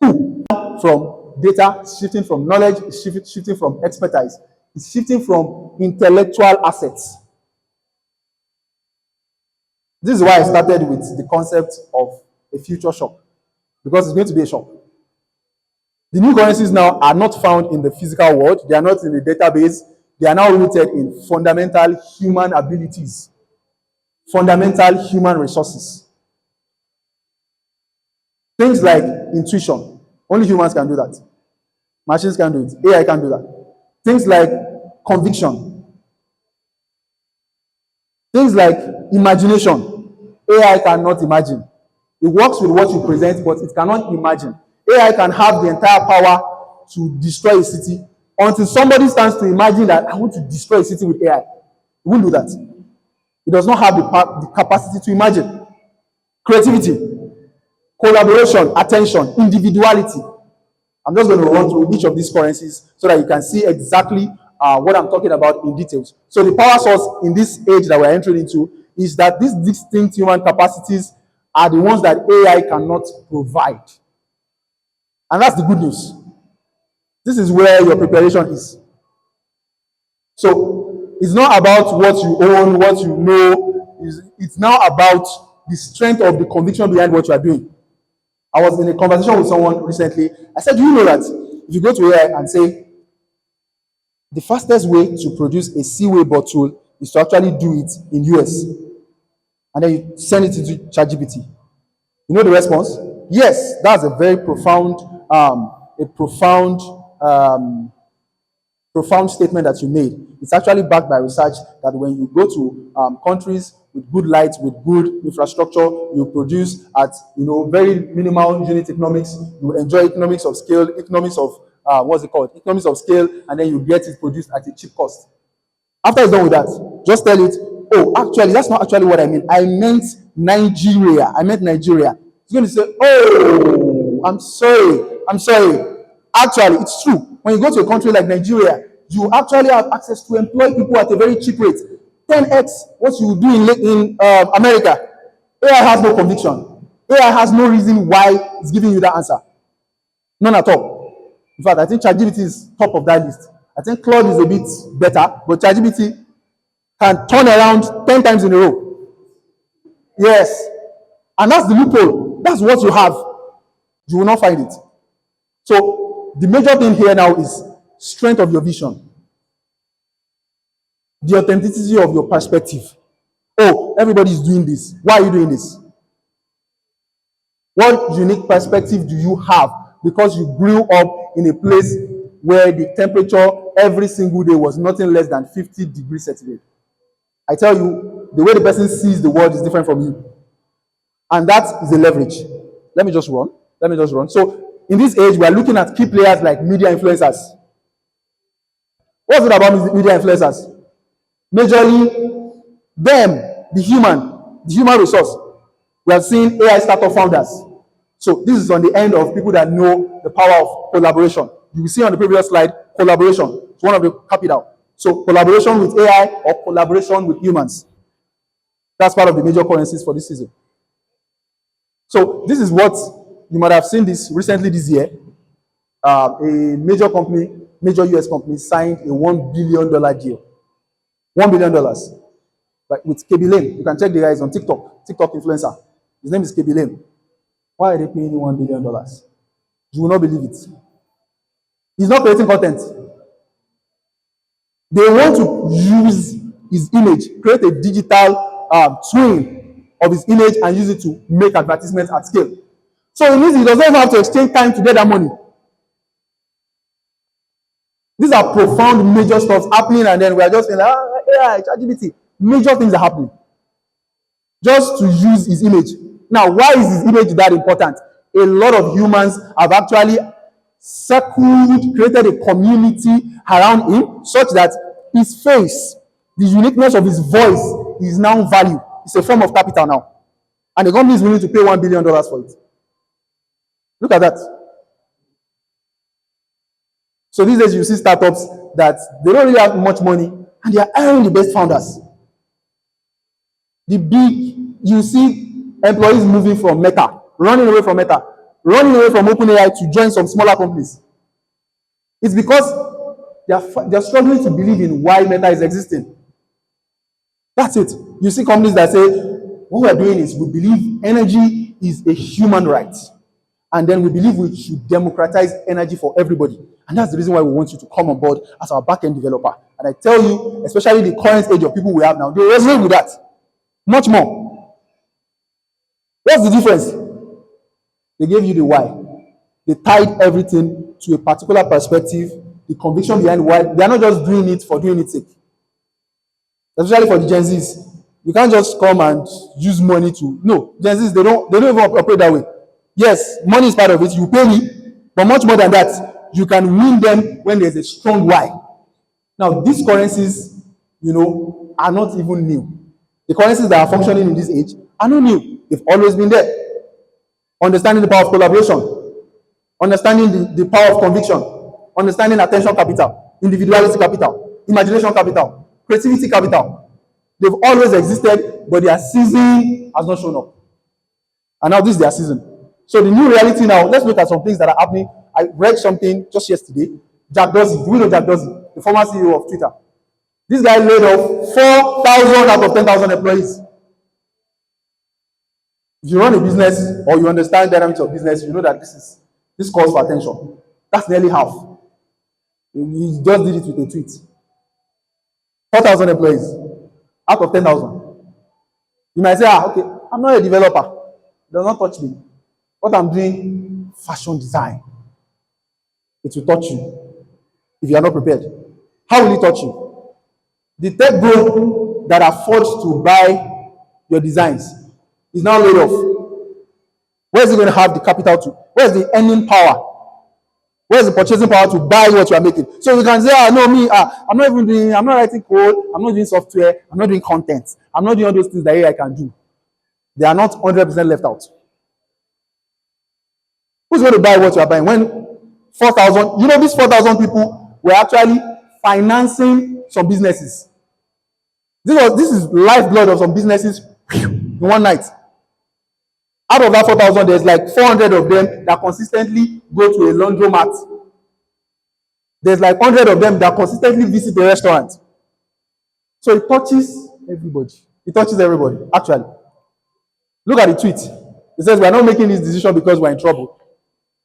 who. From data, shifting from knowledge, shifting from expertise, it's shifting from intellectual assets. This is why I started with the concept of a future shop, because it's going to be a shop. The new currencies now are not found in the physical world. They are not in the database. They are now rooted in fundamental human abilities, fundamental human resources. Things like intuition. Only humans can do that. Machines can do it. AI can do that. Things like conviction. Things like imagination. AI cannot imagine. It works with what you present, but it cannot imagine. AI can have the entire power to destroy a city until somebody stands to imagine that I want to destroy a city with AI. It won't do that. It does not have the capacity to imagine. Creativity, collaboration, attention, individuality. I'm just going to run through each of these currencies so that you can see exactly what I'm talking about in details. So the power source in this age that we're entering into is that these distinct human capacities are the ones that AI cannot provide. And that's the good news. This is where your preparation is. So it's not about what you own, what you know. It's now about the strength of the conviction behind what you are doing. I was in a conversation with someone recently. I said, do you know that if you go to AI and say, the fastest way to produce a Seaway bottle is to actually do it in US, and then you send it into ChatGPT. You know the response? Yes, that's a very profound statement that you made. It's actually backed by research that when you go to countries with good lights, with good infrastructure, you produce at very minimal unit economics. You enjoy economics of scale, economics of economics of scale, and then you get it produced at a cheap cost. After it's done with that, just tell it, oh, actually, that's not actually what I mean. I meant Nigeria. It's going to say, oh, I'm sorry. Actually, it's true. When you go to a country like Nigeria, you actually have access to employ people at a very cheap rate. 10x what you do in America. AI has no conviction. AI has no reason why it's giving you that answer. None at all. In fact, I think ChatGPT is top of that list. I think Claude is a bit better, but ChatGPT can turn around 10 times in a row. Yes. And that's the loophole. That's what you have. You will not find it. So the major thing here now is strength of your vision. The authenticity of your perspective. Oh, everybody is doing this. Why are you doing this? What unique perspective do you have? Because you grew up in a place where the temperature every single day was nothing less than 50 degrees centigrade. I tell you, the way the person sees the world is different from you. And that is a leverage. Let me just run. So in this age, we are looking at key players like media influencers. What's it about media influencers? Majorly them, the human resource. We have seen AI startup founders. So this is on the end of people that know the power of collaboration. You will see on the previous slide, collaboration. It's one of the capital. So collaboration with AI or collaboration with humans. That's part of the major currencies for this season. So this is what you might have seen this recently this year. A major US company signed a $1 billion deal. $1 billion. But with KB Lane. You can check the guys on TikTok influencer. His name is KB Lane. Why are they paying $1 billion? You will not believe it. He's not creating content. They want to use his image, create a digital twin of his image and use it to make advertisements at scale. So it means he doesn't even have to exchange time to get that money. These are profound major stuff happening, and then we are just saying, AI, ChatGPT. Major things are happening. Just to use his image. Now, why is his image that important? A lot of humans have actually created a community around him such that his face, the uniqueness of his voice is now valued. It's a form of capital now. And the company is willing to pay $1 billion for it. Look at that. So these days you see startups that they don't really have much money and they are hiring the best founders. You see employees moving from Meta, running away from Meta, running away from OpenAI to join some smaller companies. It's because they're struggling to believe in why Meta is existing. That's it. You see companies that say, what we're doing is we believe energy is a human right. And then we believe we should democratize energy for everybody. And that's the reason why we want you to come on board as our back-end developer. And I tell you, especially the current age of people we have now, they resonate with that. Much more. What's the difference? They gave you the why. They tied everything to a particular perspective, the conviction behind why. They are not just doing it for doing its sake. Especially for the Gen Zs. You can't just come and use money to. No, Gen Zs, they don't even operate that way. Yes, money is part of it. You pay me, but much more than that, you can win them when there's a strong why. Now, these currencies, are not even new. The currencies that are functioning in this age are not new. They've always been there. Understanding the power of collaboration, understanding the power of conviction, understanding attention capital, individuality capital, imagination capital, creativity capital. They've always existed, but their season has not shown up. And now this is their season. So the new reality now, let's look at some things that are happening. I read something just yesterday. Jack Dorsey, do we know Jack Dorsey, the former CEO of Twitter? This guy laid off 4,000 out of 10,000 employees. If you run a business or you understand the dynamics of business, you know that this calls for attention. That's nearly half. He just did it with a tweet. 4,000 employees out of 10,000. You might say, okay, I'm not a developer. It does not touch me. What I'm doing, fashion design. It will touch you if you are not prepared. How will it touch you? The tech bro that affords to buy your designs is now laid off. Where is he going to have the capital to? Where is the earning power? Where is the purchasing power to buy what you are making? So you can say, I'm not writing code, I'm not doing software, I'm not doing content, I'm not doing all those things that AI can do. They are not 100% left out. Who's going to buy what you are buying? When 4,000, these 4,000 people were actually financing some businesses. This is lifeblood of some businesses in one night. Out of that 4,000, there's like 400 of them that consistently go to a laundromat. There's like 100 of them that consistently visit a restaurant. So it touches everybody. It touches everybody, actually. Look at the tweet. It says, we're not making this decision because we're in trouble.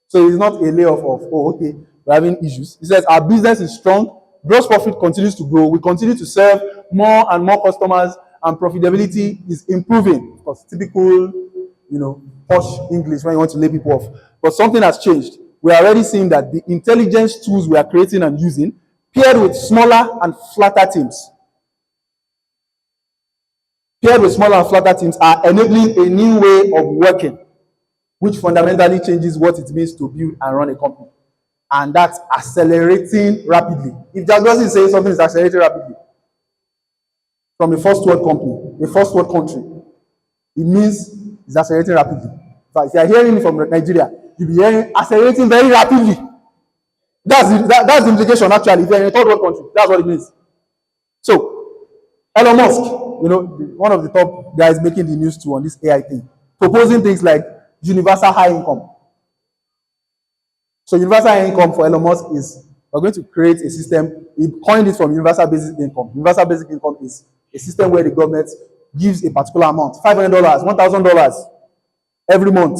So it's not a layoff of, okay, we're having issues. It says, our business is strong. Gross profit continues to grow. We continue to serve more and more customers, and profitability is improving. Because typical, posh English when you want to lay people off. But something has changed. We are already seeing that the intelligence tools we are creating and using, paired with smaller and flatter teams, are enabling a new way of working, which fundamentally changes what it means to build and run a company. And that's accelerating rapidly. If Jack Dorsey is saying something is accelerating rapidly from a first world company, a first world country, it means it's accelerating rapidly. In fact, if you are hearing it from Nigeria, you'll be hearing accelerating very rapidly. That's the implication, actually. If you're in a third world country, that's what it means. So, Elon Musk, one of the top guys making the news too on this AI thing, proposing things like universal high income. So universal high income for Elon Musk is, we're going to create a system. He coined it from universal basic income. Universal basic income is a system where the government gives a particular amount, $500, $1,000 every month.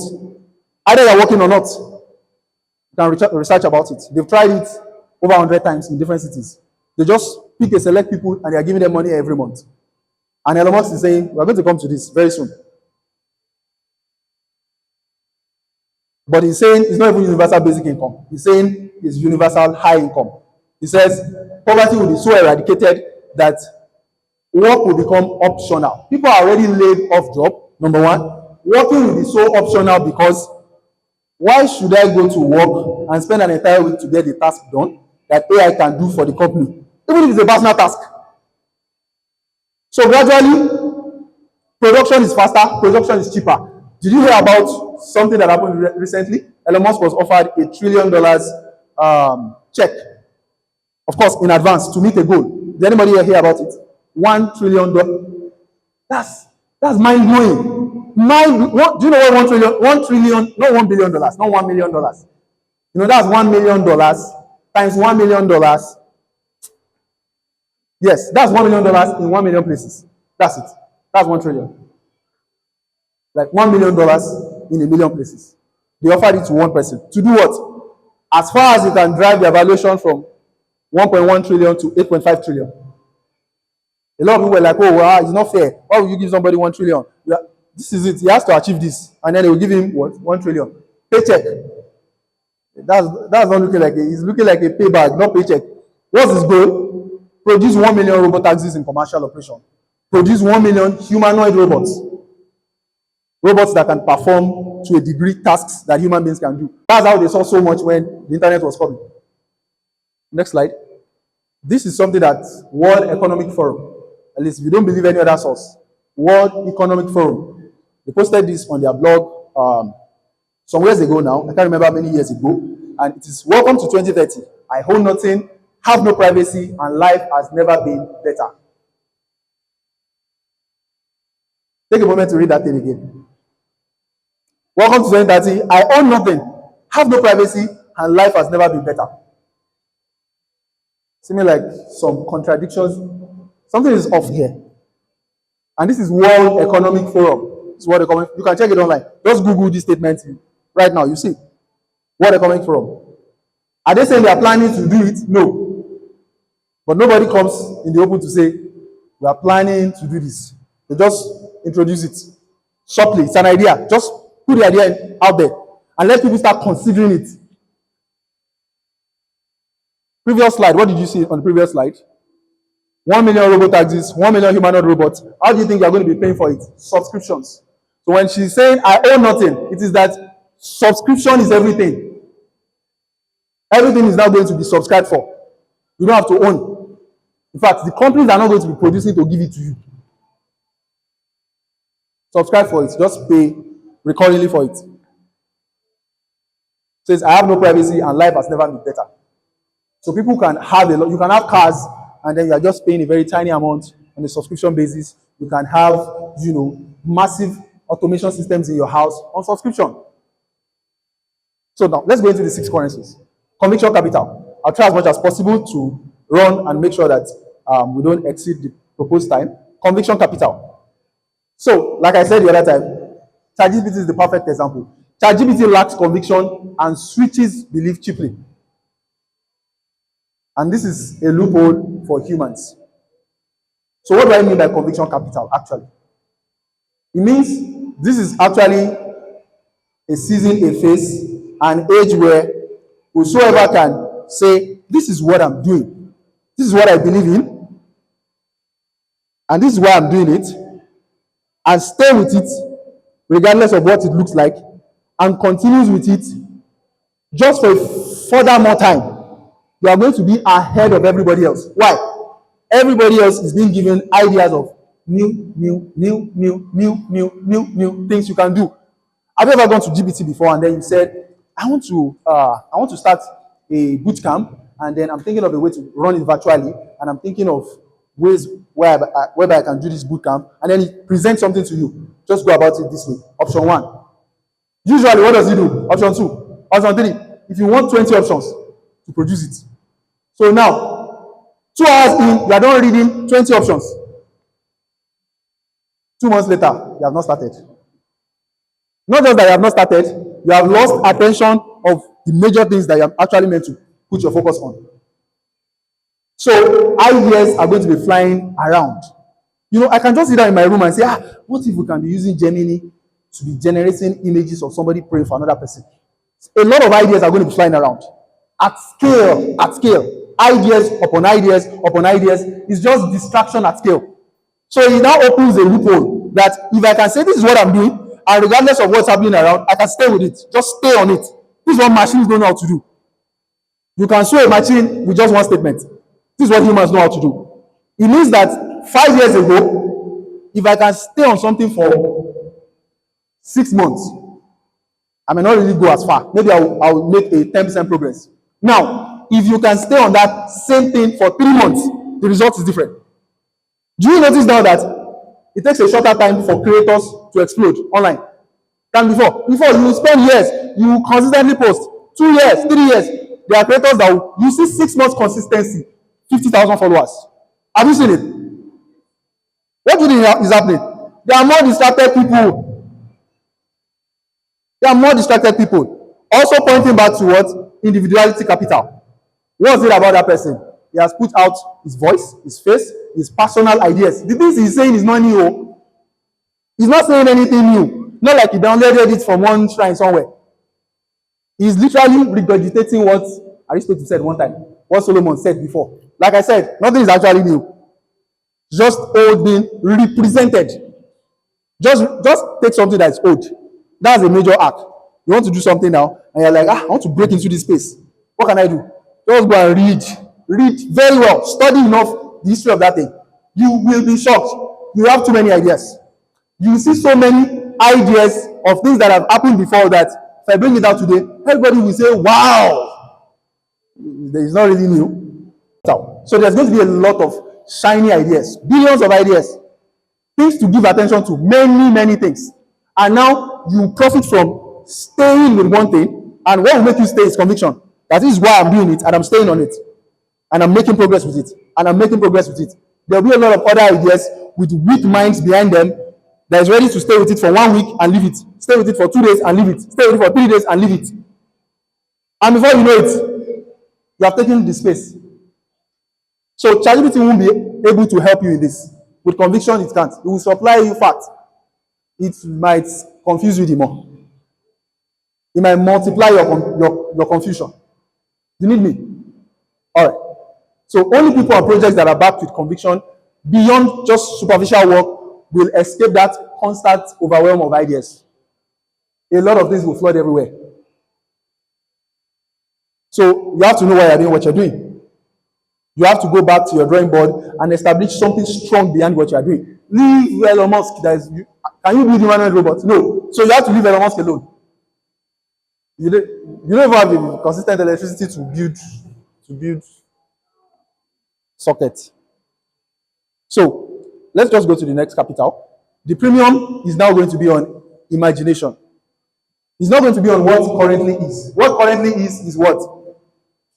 Either you're working or not. You can research about it. They've tried it over 100 times in different cities. They just pick a select people and they are giving them money every month. And Elon Musk is saying, we're going to come to this very soon. But he's saying it's not even universal basic income. He's saying it's universal high income. He says poverty will be so eradicated that work will become optional. People are already laid off job, number one. Working will be so optional because why should I go to work and spend an entire week to get the task done that AI can do for the company, even if it's a personal task? So gradually, production is faster, production is cheaper. Did you hear about something that happened recently. Elon Musk was offered $1 trillion check, of course, in advance to meet a goal. Did anybody hear about it? $1 trillion. That's mind blowing. Do you know what 1 trillion, 1 trillion, not $1 billion, not $1 million. You know, that's $1 million times $1 million. Yes, that's $1 million in 1 million places. That's it. That's 1 trillion. Like $1 million in a million places. They offered it to one person. To do what? As far as you can drive the valuation from 1.1 trillion to 8.5 trillion. A lot of people were like, oh, wow, it's not fair. Why would you give somebody 1 trillion? Yeah, this is it. He has to achieve this. And then they will give him what? 1 trillion. Paycheck. That's not looking like it's looking like a pay bag, not paycheck. What's his goal? Produce 1 million robot taxis in commercial operation. Produce 1 million humanoid robots. Robots that can perform to a degree tasks that human beings can do. That's how they saw so much when the internet was coming. Next slide. This is something that World Economic Forum, at least if you don't believe any other source, World Economic Forum, they posted this on their blog some years ago now. I can't remember how many years ago. And it is welcome to 2030. I hold nothing, have no privacy, and life has never been better. Take a moment to read that thing again. Welcome to 2030. I own nothing, have no privacy, and life has never been better. Seeming like some contradictions. Something is off here. And this is World Economic Forum. It's World Economic. You can check it online. Just Google this statement right now. You see. World Economic Forum. Are they saying they are planning to do it? No. But nobody comes in the open to say, we are planning to do this. They just introduce it. Shortly. It's an idea. Just put the idea out there. And let people start considering it. Previous slide. What did you see on the previous slide? 1 million robot taxis, 1 million humanoid robots. How do you think you're going to be paying for it? Subscriptions. So when she's saying, I own nothing, it is that subscription is everything. Everything is now going to be subscribed for. You don't have to own. In fact, the companies are not going to be producing to give it to you. Subscribe for it. Just pay recurringly for it. It says, I have no privacy and life has never been better. So people can have a lot. You can have cars and then you are just paying a very tiny amount on a subscription basis. You can have, massive automation systems in your house on subscription. So now, let's go into the 6 currencies. Conviction capital. I'll try as much as possible to run and make sure that we don't exceed the proposed time. Conviction capital. So, like I said the other time, ChatGPT is the perfect example. ChatGPT lacks conviction and switches belief cheaply. And this is a loophole for humans. So what do I mean by conviction capital, actually? It means this is actually a season, a phase, an age where whosoever can say, this is what I'm doing. This is what I believe in. And this is why I'm doing it. And stay with it, regardless of what it looks like. And continues with it just for further more time. You are going to be ahead of everybody else. Why? Everybody else is being given ideas of new things you can do. Have you ever gone to GPT before and then you said, I want to start a boot camp, and then I'm thinking of a way to run it virtually, and I'm thinking of ways whereby I can do this boot camp, and then it presents something to you. Just go about it this way. Option 1. Usually, what does it do? Option 2. Option 3. If you want 20 options to produce it. So now, 2 hours in, you are done reading 20 options. 2 months later, you have not started. Not just that you have not started, you have lost attention of the major things that you are actually meant to put your focus on. So ideas are going to be flying around. I can just sit down in my room and say, what if we can be using Gemini to be generating images of somebody praying for another person? A lot of ideas are going to be flying around. At scale. Ideas upon ideas upon ideas. It's just distraction at scale. So it now opens a loophole that if I can say this is what I'm doing, and regardless of what's happening around, I can stay with it. Just stay on it. This is what machines don't know how to do. You can show a machine with just one statement. This is what humans know how to do. It means that 5 years ago, if I can stay on something for 6 months, I may not really go as far. Maybe I'll make a 10% progress. Now, if you can stay on that same thing for 3 months, the result is different. Do you notice now that it takes a shorter time for creators to explode online than before? Before, you spend years, you consistently post 2 years, 3 years. There are creators that you see 6 months consistency, 50,000 followers. Have you seen it? What do you think is happening? There are more distracted people. There are more distracted people. Also pointing back to what? Individuality capital. What's it about that person? He has put out his voice, his face, his personal ideas. The things he's saying is not new. He's not saying anything new. Not like he downloaded it from one shrine somewhere. He's literally regurgitating what Aristotle said one time, what Solomon said before. Like I said, nothing is actually new. Just old being represented. Just take something that is old. That's a major act. You want to do something now, and you're like, I want to break into this space. What can I do? Just go and read. Read very well. Study enough the history of that thing. You will be shocked. You have too many ideas. You see so many ideas of things that have happened before that if I bring it out today, everybody will say, wow. It's not really new. So there's going to be a lot of shiny ideas, billions of ideas, things to give attention to, many, many things. And now you profit from staying with one thing, and what will make you stay is conviction. That is why I'm doing it, and I'm staying on it, and I'm making progress with it, and I'm making progress with it. There will be a lot of other ideas with weak minds behind them that is ready to stay with it for 1 week and leave it, stay with it for 2 days and leave it, stay with it for 3 days and leave it. And before you know it, you have taken the space. So ChatGPT won't be able to help you in this. With conviction, it can't. It will supply you facts. It might confuse you the more. It might multiply your confusion. You need me? All right. So only people and projects that are backed with conviction beyond just superficial work will escape that constant overwhelm of ideas. A lot of things will flood everywhere. So you have to know why you're doing what you're doing. You have to go back to your drawing board and establish something strong behind what you are doing. Leave Elon Musk. Can you build humanoid robots? No. So you have to leave Elon Musk alone. You don't even have the consistent electricity to build sockets. So let's just go to the next capital. The premium is now going to be on imagination. It's not going to be on what currently is. What currently is what?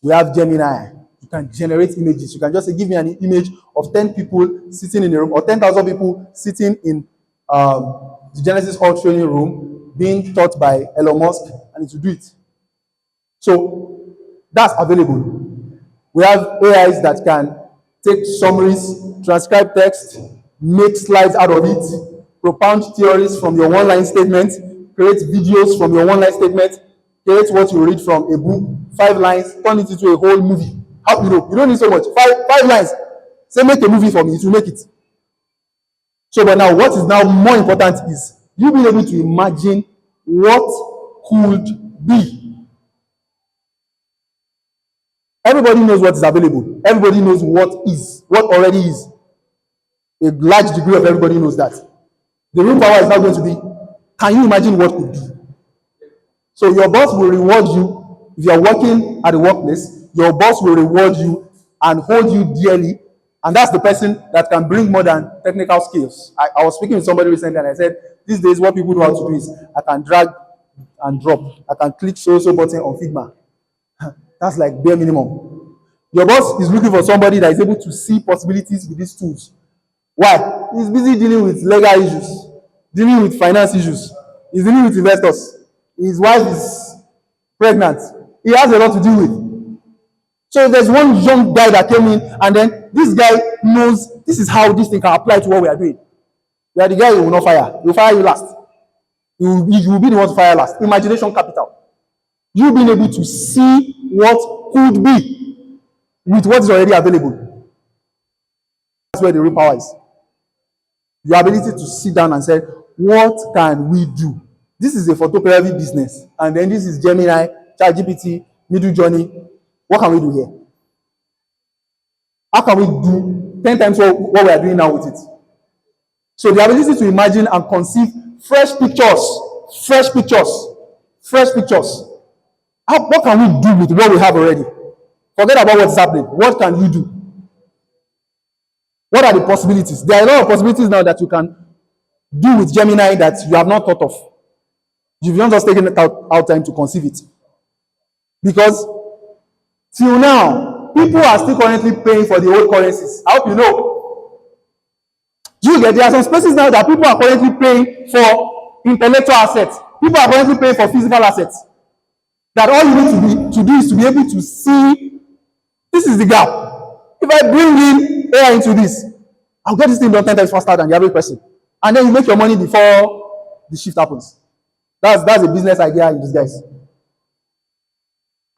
We have Gemini. You can generate images. You can just say, give me an image of 10 people sitting in a room, or 10,000 people sitting in the Genesis Hall training room being taught by Elon Musk, and it will do it. So that's available. We have AIs that can take summaries, transcribe text, make slides out of it, propound theories from your one-line statement, create videos from your one-line statement, create what you read from a book, 5 lines, turn it into a whole movie. How you don't need so much. Five lines. Say, make a movie for me, it will make it. So, but now, what is now more important is you being able to imagine what could be. Everybody knows what is available. Everybody knows what already is. A large degree of everybody knows that. The real power is now going to be, can you imagine what could be? So your boss will reward you. If you are working at a workplace, your boss will reward you and hold you dearly. And that's the person that can bring more than technical skills. I was speaking with somebody recently and I said, these days what people know how to do is, I can drag and drop. I can click so button on Figma. That's like bare minimum. Your boss is looking for somebody that is able to see possibilities with these tools. Why? He's busy dealing with legal issues, dealing with finance issues. He's dealing with investors. His wife is pregnant. He has a lot to deal with. So there's one young guy that came in, and then this guy knows this is how this thing can apply to what we are doing. You are the guy who will not fire. He will fire you last. You will be the one to fire last. Imagination capital. You being able to see what could be with what is already available. That's where the real power is. Your ability to sit down and say, what can we do? This is a photography business, and then this is Gemini, ChatGPT, Middle Journey. What can we do here? How can we do 10 times what we are doing now with it? So the ability to imagine and conceive fresh pictures fresh pictures. What can we do with what we have already? Forget about what's happening. What can you do? What are the possibilities? There are a lot of possibilities now that you can do with Gemini that you have not thought of. You've not just taken out time to conceive it. Because till now, people are still currently paying for the old currencies. I hope you know. Do you get? There are some spaces now that people are currently paying for intellectual assets. People are currently paying for physical assets. That all you need to do is to be able to see, this is the gap. If I bring in AI into this, I'll get this thing done 10 times faster than the average person. And then you make your money before the shift happens. That's a business idea in disguise.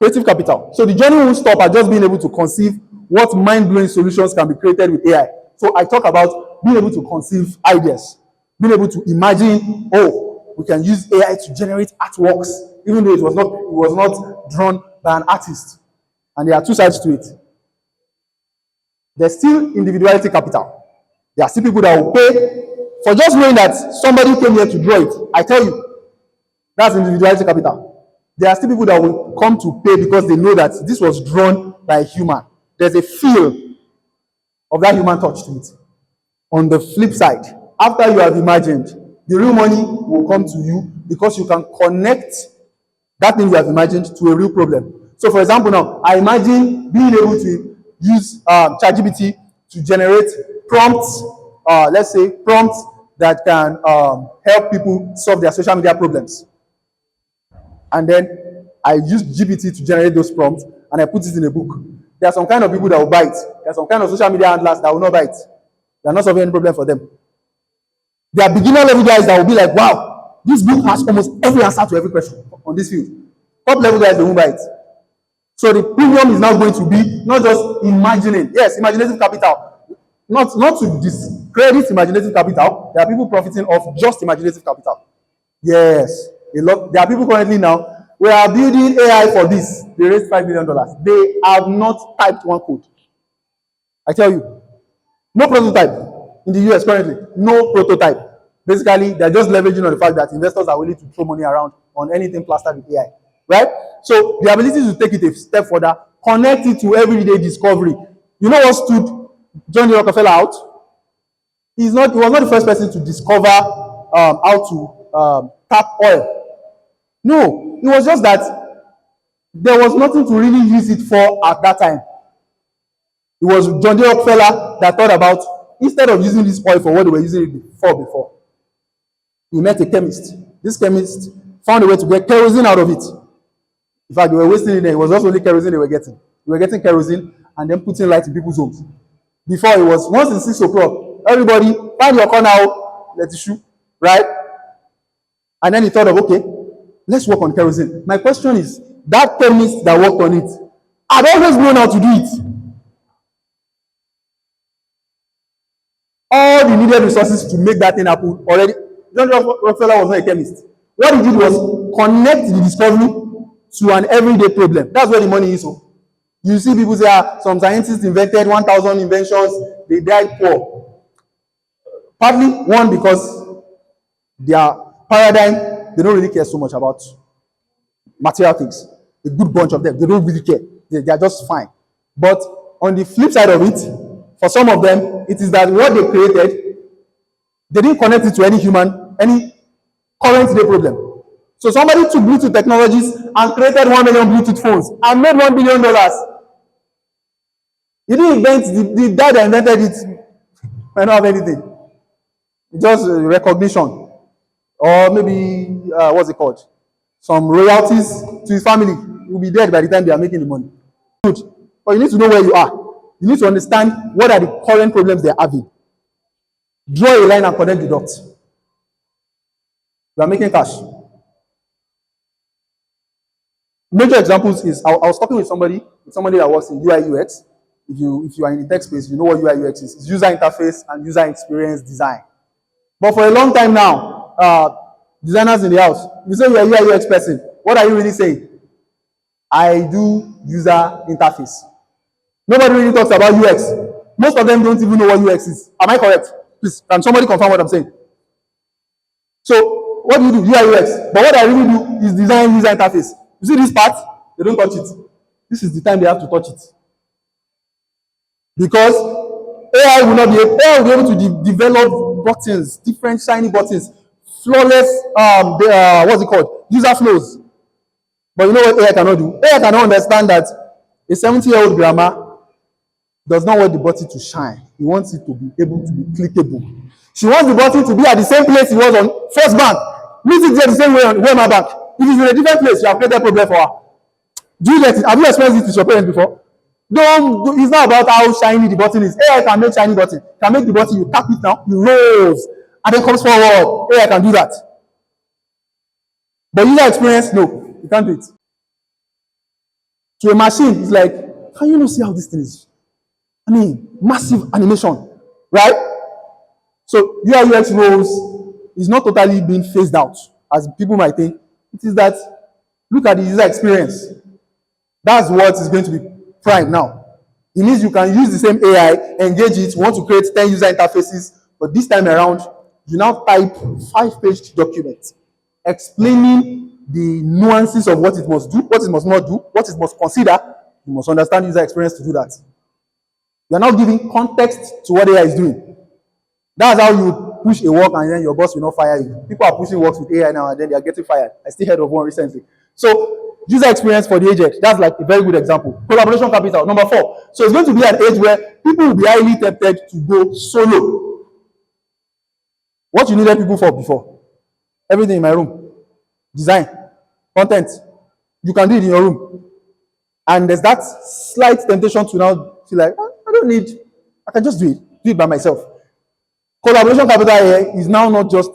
Creative capital. So the journey won't stop at just being able to conceive what mind-blowing solutions can be created with AI. So I talk about being able to conceive ideas, being able to imagine, oh, we can use AI to generate artworks, even though it was not drawn by an artist. And there are two sides to it. There's still individuality capital. There are still people that will pay for just knowing that somebody came here to draw it. I tell you, that's individuality capital. There are still people that will come to pay because they know that this was drawn by a human. There's a feel of that human touch to it. On the flip side, after you have imagined, the real money will come to you because you can connect that thing you have imagined to a real problem. So, for example, now I imagine being able to use ChatGPT to generate prompts. Let's say prompts that can help people solve their social media problems. And then I use GPT to generate those prompts and I put it in a book. There are some kind of people that will buy it. There are some kind of social media handlers that will not buy it. They are not solving any problem for them. There are beginner level guys that will be like, wow, this book has almost every answer to every question on this field. Top level guys, they won't buy it. So the premium is now going to be not just imagining. Yes, imaginative capital. Not to discredit imaginative capital. There are people profiting off just imaginative capital. Yes. There are people currently now, we are building AI for this. They raised $5 million. They have not typed one code. I tell you. No prototype in the US currently. No prototype. Basically, they're just leveraging on the fact that investors are willing to throw money around on anything plastered with AI. Right? So the ability to take it a step further, connect it to everyday discovery. You know what stood John D. Rockefeller out? He was not the first person to discover how to tap oil. No, it was just that there was nothing to really use it for at that time. It was John D. Rockefeller that thought about, instead of using this oil for what they were using it before, he met a chemist. This chemist found a way to get kerosene out of it. In fact, they were wasting it there. It was just only kerosene they were getting. They were getting kerosene and then putting light in people's homes. Before it was, once it's 6 o'clock, everybody, find your corner out, let it shoot, right? And then he thought of, okay, let's work on kerosene. My question is, that chemist that worked on it, I've always known how to do it. All the needed resources to make that thing happen already. John Rockefeller was not a chemist. What he did was connect the discovery to an everyday problem. That's where the money is. So you see people say, some scientists invented 1,000 inventions, they died poor. Partly, one, because their paradigm, they don't really care so much about material things. A good bunch of them, they don't really care. They are just fine. But on the flip side of it, for some of them, it is that what they created, they didn't connect it to any current day problem. So somebody took Bluetooth technologies and created 1 million Bluetooth phones and made $1 billion. He didn't invent, the guy that invented it might not have anything. Just recognition. Or maybe, what's it called? Some royalties to his family. He will be dead by the time they are making the money. Good. But you need to know where you are. You need to understand what are the current problems they're having. Draw a line and connect the dots. You are making cash. Major examples is, I was talking with somebody that works in UI UX. If you are in the tech space, you know what UI UX is. It's user interface and user experience design. But for a long time now, designers in the house, if you say you're a UI UX person, what are you really saying? I do user interface. Nobody really talks about UX. Most of them don't even know what UX is. Am I correct? Please, can somebody confirm what I'm saying? So what do you do? UI UX. But what I really do is design user interface. You see this part? They don't touch it. This is the time they have to touch it. Because AI will not be able, AI will be able to develop buttons, different shiny buttons, flawless, what's it called? User flows. But you know what AI cannot do? AI cannot understand that a 70-year-old grandma does not want the button to shine. He wants it to be able to be clickable. She wants the button to be at the same place it was on First Bank. Meet it there the same way on Wema Bank. If it's in a different place, you have created a problem for her. Do you get it? Have you experienced it to your parents before? Don't. It's not about how shiny the button is. AI can make shiny button. Can make the button, you tap it now, you rolls, and then comes forward. AI can do that. But user experience, no, you can't do it. To a machine, it's like, can you not see how this thing is? I mean, massive animation, right? So UI UX roles is not totally being phased out, as people might think. It is that, look at the user experience. That's what is going to be prime now. It means you can use the same AI, engage it, want to create 10 user interfaces, but this time around, you now type 5-page document explaining the nuances of what it must do, what it must not do, what it must consider. You must understand user experience to do that. You are now giving context to what AI is doing. That's how you push a work and then your boss will not fire you. People are pushing works with AI now and then they are getting fired. I still heard of one recently. So user experience for the aged, that's like a very good example. Collaboration capital, number 4. So it's going to be an age where people will be highly tempted to go solo. What you needed people for before? Everything in my room. Design, content. You can do it in your room. And there's that slight temptation to now feel like, I don't need, I can just do it by myself. Collaboration capital here is now not just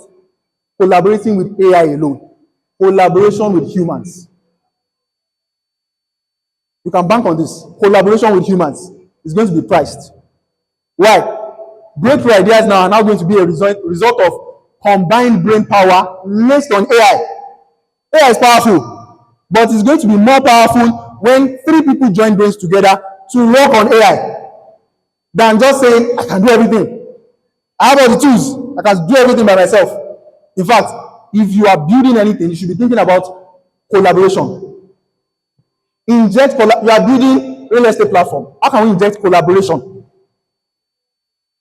collaborating with AI alone, collaboration with humans. You can bank on this. Collaboration with humans is going to be priced. Why? Breakthrough ideas now are now going to be a result of combined brain power laced on AI. AI is powerful, but it's going to be more powerful when 3 people join brains together to work on AI than just saying, I can do everything. I have all the tools. I can do everything by myself. In fact, if you are building anything, you should be thinking about collaboration. You are building real estate platform. How can we inject collaboration?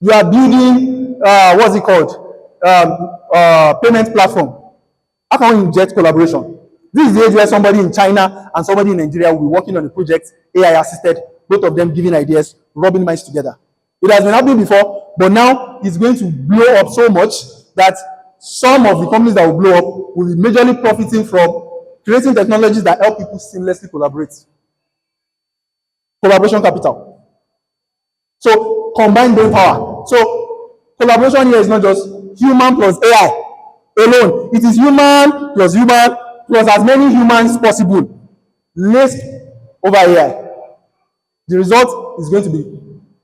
You are building, what's it called? Payment platform. How can we inject collaboration? This is the age where somebody in China and somebody in Nigeria will be working on a project, AI assisted, both of them giving ideas, rubbing minds together. It has been happening before, but now it's going to blow up so much that some of the companies that will blow up will be majorly profiting from creating technologies that help people seamlessly collaborate. Collaboration capital. So combined brain power. So collaboration here is not just human plus AI alone. It is human plus as many humans possible laced over AI. The result is going to be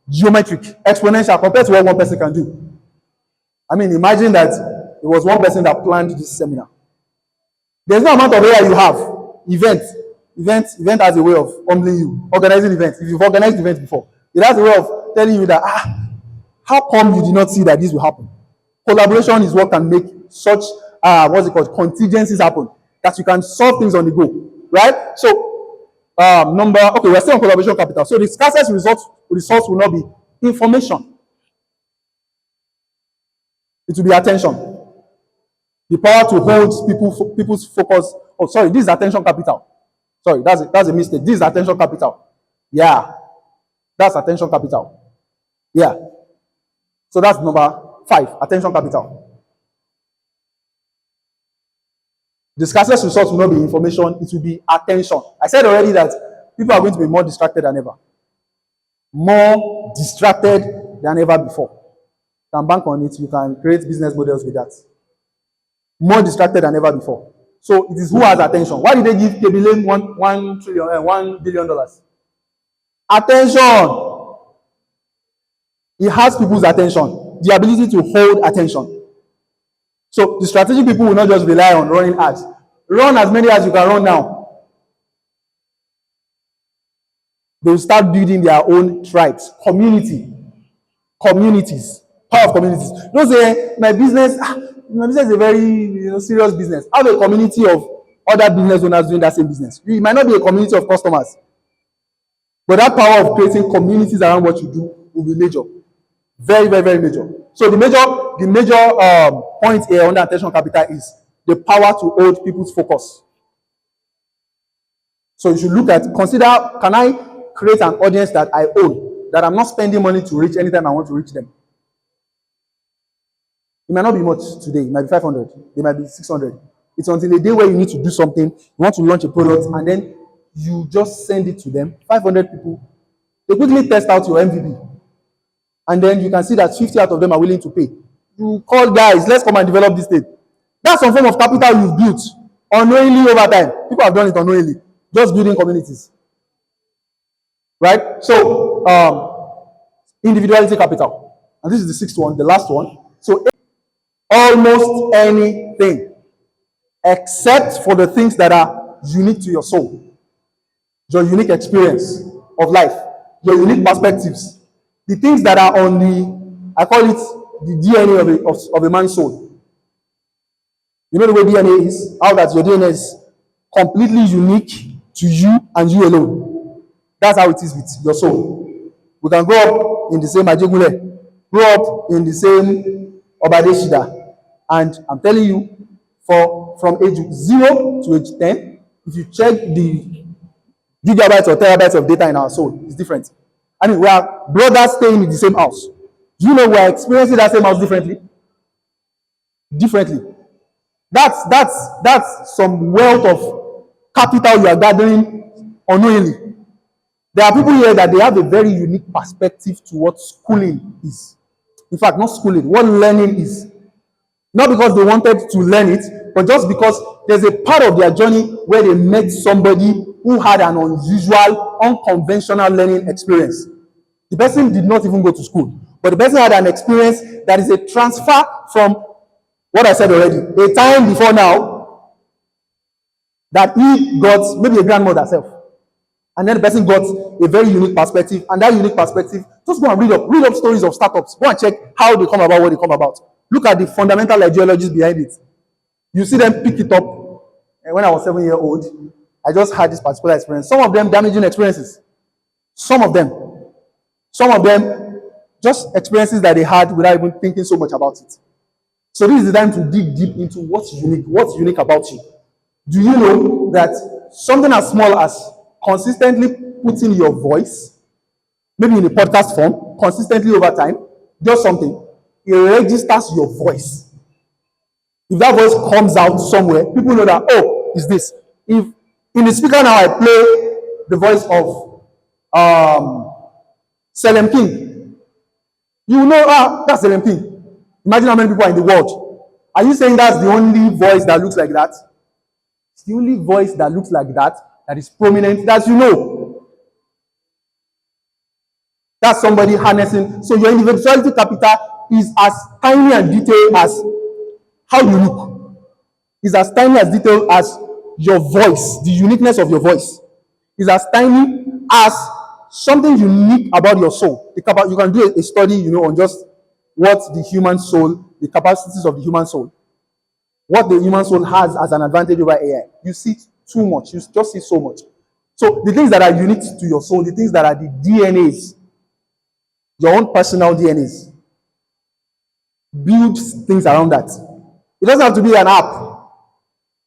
geometric, exponential compared to what one person can do. I mean, imagine that it was one person that planned this seminar. There's no amount of AI you have. Event has a way of humbling you. Organizing events. If you've organized events before, it has a way of telling you that, how come you did not see that this will happen? Collaboration is what can make such, contingencies happen. That you can solve things on the go. Right? So, we're still on collaboration capital. So the scarcest resource will not be information. It will be attention. The power to hold people's focus. Oh, sorry, this is attention capital. Sorry, that's a mistake. This is attention capital. Yeah, that's attention capital. Yeah. So that's number 5, attention capital. The scarcest resource will not be information, it will be attention. I said already that people are going to be more distracted than ever. More distracted than ever before. You can bank on it, you can create business models with that. More distracted than ever before. So it is who has attention. Why did they give KBLM $1 billion? Attention. It has people's attention. The ability to hold attention. So the strategic people will not just rely on running ads. Run as many as you can run now. They will start building their own tribes, communities, power of communities. Don't say, my business, My business is a very serious business. Have a community of other business owners doing that same business. It might not be a community of customers, but that power of creating communities around what you do will be major. Very, very, very major. So the major point here under attention capital is the power to hold people's focus. So you should consider, can I create an audience that I own, that I'm not spending money to reach anytime I want to reach them? It might not be much today. It might be 500. It might be 600. It's until the day where you need to do something, you want to launch a product, and then you just send it to them. 500 people. They quickly test out your MVP. And then you can see that 50 out of them are willing to pay. You call guys, let's come and develop this thing. That's some form of capital you've built unknowingly over time. People have done it unknowingly, just building communities. Right? So, individuality capital. And this is the sixth one, the last one. So, almost anything except for the things that are unique to your soul, your unique experience of life, your unique perspectives, the things that are on I call it the DNA of a man's soul. You know the way DNA is? How that your DNA is completely unique to you and you alone. That's how it is with your soul. We can grow up in the same Ajegule, grow up in the same Obadeshida, and I'm telling you, from age 0 to age 10, if you check the gigabytes or terabytes of data in our soul, it's different. I mean, we are brothers staying in the same house. Do you know we are experiencing that same house differently? Differently. That's some wealth of capital you are gathering unknowingly. There are people here that they have a very unique perspective to what schooling is. In fact, not schooling, what learning is. Not because they wanted to learn it, but just because there's a part of their journey where they met somebody who had an unusual, unconventional learning experience. The person did not even go to school, but the person had an experience that is a transfer from what I said already, a time before now, that he got maybe a grandmother herself. And then the person got a very unique perspective, and that unique perspective, just go and read up stories of startups. Go and check how they come about, what they come about. Look at the fundamental ideologies behind it. You see them pick it up. And when I was 7 years old, I just had this particular experience. Some of them damaging experiences. Some of them just experiences that they had without even thinking so much about it. So this is the time to dig deep into what's unique about you. Do you know that something as small as consistently putting your voice, maybe in a podcast form, consistently over time, just something, it registers your voice. If that voice comes out somewhere, people know that, oh, it's this. If in the speaker now I play the voice of Salem King, you know, that's Salem King. Imagine how many people are in the world. Are you saying that's the only voice that looks like that? It's the only voice that looks like that is prominent, that you know. That's somebody harnessing. So your individuality capital is as tiny and detailed as how you look. Is as tiny as detailed as your voice, the uniqueness of your voice. Is as tiny as something unique about your soul. You can do a study, on just what the human soul, the capacities of the human soul, what the human soul has as an advantage over AI. You see too much. You just see so much. So the things that are unique to your soul, the things that are the DNAs, your own personal DNAs, build things around that. It doesn't have to be an app.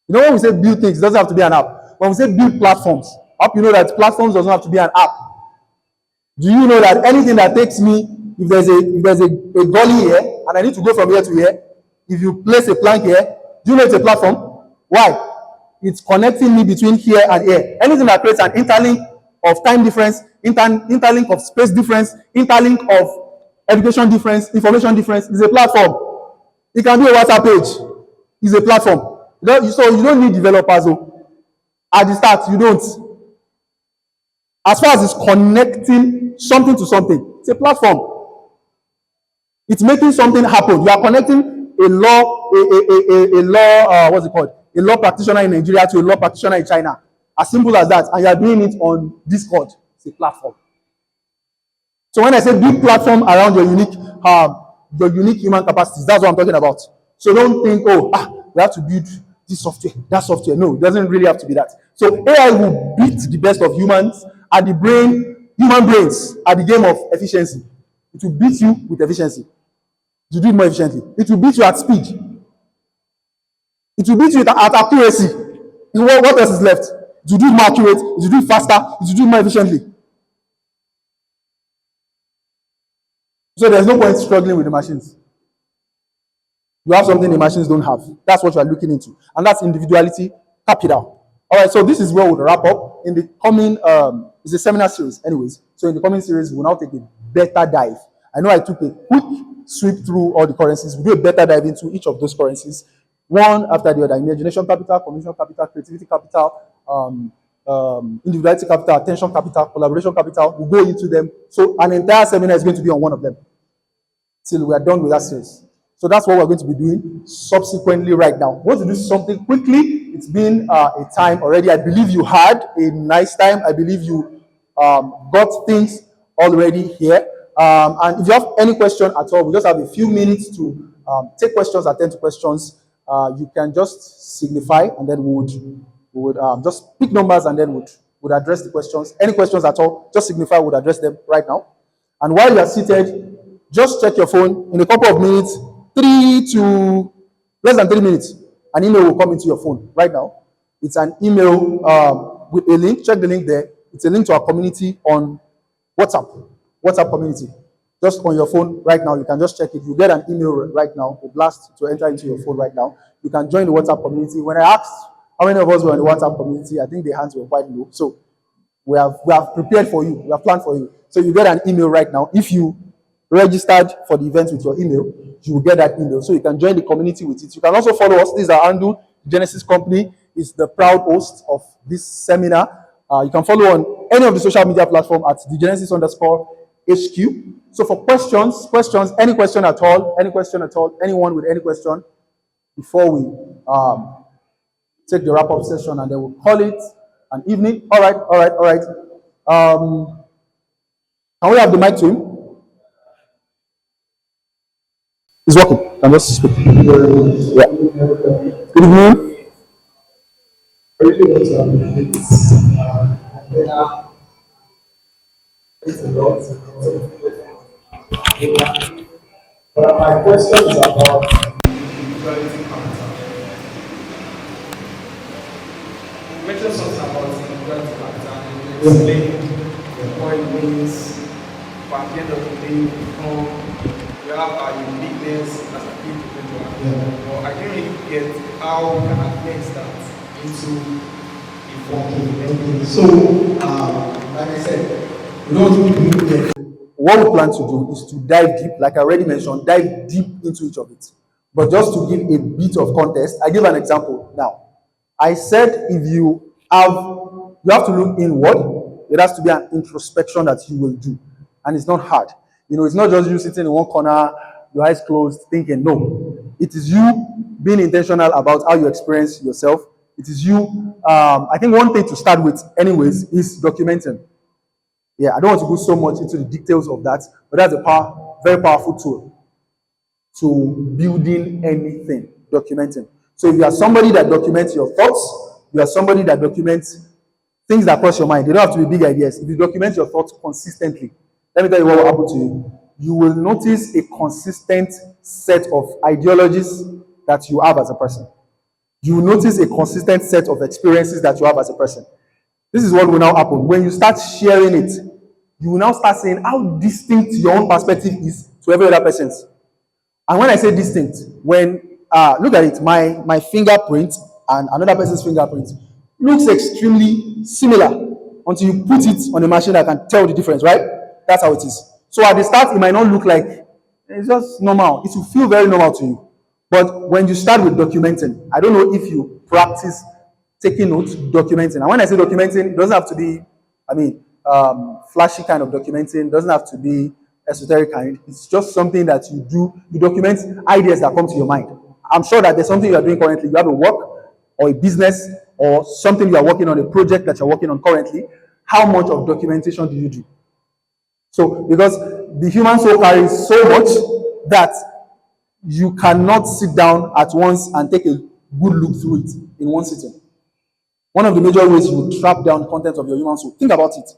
When we say build things, it doesn't have to be an app. When we say build platforms, I hope you know that platforms doesn't have to be an app. Do you know that anything that takes me, if there's a gully here and I need to go from here to here, if you place a plank here, do you know it's a platform? Why? It's connecting me between here and here. Anything that creates an interlink of time difference, interlink of space difference, interlink of education difference, information difference is a platform. It can be a WhatsApp page. It's a platform. So you don't need developers. At the start, you don't. As far as it's connecting something to something, it's a platform. It's making something happen. You are connecting a law practitioner in Nigeria to a law practitioner in China. As simple as that. And you are doing it on Discord. It's a platform. So when I say big platform around your unique human capacities, that's what I'm talking about. So don't think, oh, we have to build this software, that software. No, it doesn't really have to be that. So AI will beat the best of humans at the human brains at the game of efficiency. It will beat you with efficiency. To do it more efficiently. It will beat you at speed. It will beat you at accuracy. What else is left? To do it more accurate, to do it faster, to do it more efficiently. So there's no point struggling with the machines. You have something the machines don't have. That's what you are looking into. And that's individuality capital. All right, so this is where we'll wrap up. In the coming, it's a seminar series, anyways. So in the coming series, we'll now take a better dive. I know I took a quick sweep through all the currencies. We'll do a better dive into each of those currencies, one after the other. Imagination capital, communication capital, creativity capital, individuality capital, attention capital, collaboration capital. We'll go into them. So an entire seminar is going to be on one of them till we are done with that series. So that's what we're going to be doing subsequently right now. We want to do something quickly. It's been a time already. I believe you had a nice time. I believe you got things already here. And if you have any question at all, we just have a few minutes to take questions, attend to questions. You can just signify, and then we would just pick numbers, and then would address the questions. Any questions at all, just signify, we'll address them right now. And while you are seated, just check your phone. In a couple of minutes, less than 3 minutes, an email will come into your phone right now. It's an email with a link. Check the link there. It's a link to our community on WhatsApp community. Just on your phone right now, you can just check it. You get an email right now, a blast to enter into your phone right now. You can join the WhatsApp community. When I asked how many of us were in the WhatsApp community, I think the hands were quite low. So we have prepared for you. We have planned for you. So you get an email right now. If you registered for the event with your email, you will get that email. So you can join the community with it. You can also follow us. This is our handle. Genesis Company is the proud host of this seminar. You can follow on any of the social media platforms at the Genesis_HQ. So for questions, any question at all, anyone with any question, before we take the wrap-up session, and then we'll call it an evening. All right. Can we have the mic to him? It's working. I'm just speaking. Yeah. Good evening. But my question is about individuality capital. You mentioned something about individuality capital, and you explained what it means. But at the end of the day, you have our uniqueness as an individual. But I didn't really get how we can advance that into Okay. So, like I said, we don't do it. What we plan to do is to dive deep, like I already mentioned, dive deep into each of it. But just to give a bit of context, I give an example now. I said you have to look inward. It has to be an introspection that you will do. And it's not hard. It's not just you sitting in one corner, your eyes closed, thinking. No. It is you being intentional about how you experience yourself. It is you. I think one thing to start with, anyways, is documenting. Yeah, I don't want to go so much into the details of that, but that's a very powerful tool to building anything, documenting. So if you are somebody that documents your thoughts, you are somebody that documents things that cross your mind. They don't have to be big ideas. If you document your thoughts consistently, let me tell you what will happen to you. You will notice a consistent set of ideologies that you have as a person. You will notice a consistent set of experiences that you have as a person. This is what will now happen. When you start sharing it, you will now start saying how distinct your own perspective is to every other person's. And when I say distinct, when look at it, my fingerprint and another person's fingerprint looks extremely similar until you put it on a machine that can tell the difference, right? That's how it is. So at the start, it might not look like it's just normal. It will feel very normal to you. But when you start with documenting, I don't know if you practice taking notes, documenting. And when I say documenting, it doesn't have to be, flashy kind of documenting. It doesn't have to be esoteric kind. It's just something that you do. You document ideas that come to your mind. I'm sure that there's something you are doing currently. You have a work or a business or something you are working on, a project that you're working on currently. How much of documentation do you do? So, because the human soul carries so much that You cannot sit down at once and take a good look through it in one sitting. One of the major ways you will trap down content of your human soul. Think about it.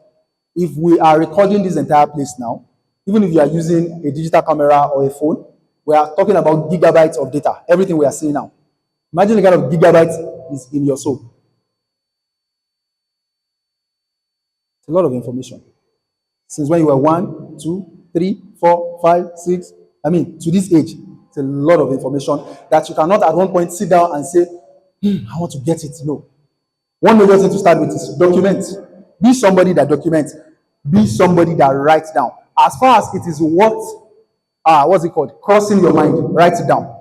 If we are recording this entire place now, even if you are using a digital camera or a phone, we are talking about gigabytes of data. Everything we are seeing now. Imagine the kind of gigabytes is in your soul. It's a lot of information. Since when you were 1, 2, 3, 4, 5, 6, to this age, it's a lot of information that you cannot at one point sit down and say, I want to get it. No. One major thing to start with is document. Be somebody that documents. Be somebody that writes down. As far as it is what's it called? Crossing your mind, write it down.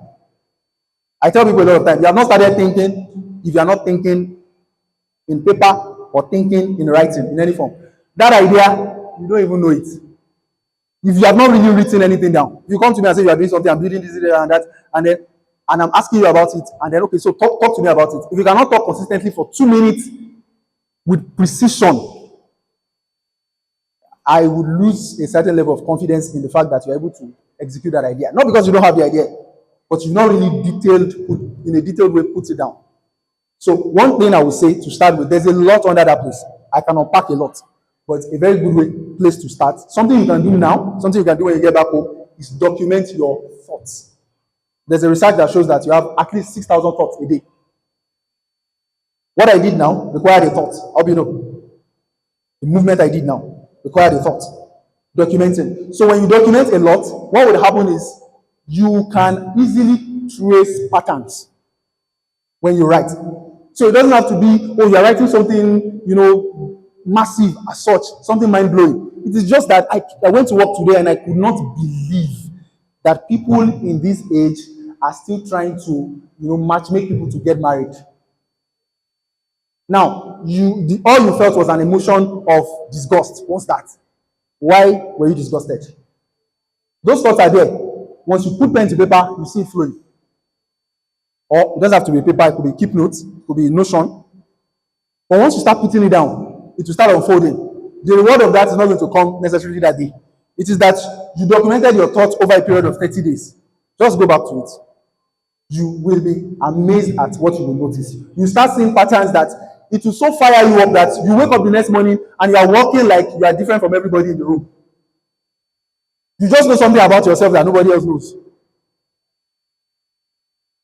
I tell people a lot of times, you have not started thinking if you are not thinking in paper or thinking in writing in any form. That idea, you don't even know it. If you have not really written anything down, if you come to me and say you are doing something, I'm building this and that, and I'm asking you about it, and then okay, so talk to me about it. If you cannot talk consistently for 2 minutes with precision, I would lose a certain level of confidence in the fact that you're able to execute that idea. Not because you don't have the idea, but you've not really in a detailed way put it down. So one thing I would say to start with, there's a lot under that place. I can unpack a lot, but a very good place to start. Something you can do now, something you can do when you get back home, is document your thoughts. There's a research that shows that you have at least 6,000 thoughts a day. What I did now required a thought. How do you know? The movement I did now required a thought. Documenting. So when you document a lot, what would happen is you can easily trace patterns when you write. So it doesn't have to be, you're writing something, massive as such, something mind-blowing. It is just that I went to work today and I could not believe that people in this age are still trying to, matchmake people to get married. Now, all you felt was an emotion of disgust. What's that? Why were you disgusted? Those thoughts are there. Once you put pen to paper, you see it flowing. Or it doesn't have to be paper, it could be keep notes, it could be Notion. But once you start putting it down, it will start unfolding. The reward of that is not going to come necessarily that day. It is that you documented your thoughts over a period of 30 days. Just go back to it. You will be amazed at what you will notice. You start seeing patterns that it will so fire you up that you wake up the next morning and you are walking like you are different from everybody in the room. You just know something about yourself that nobody else knows.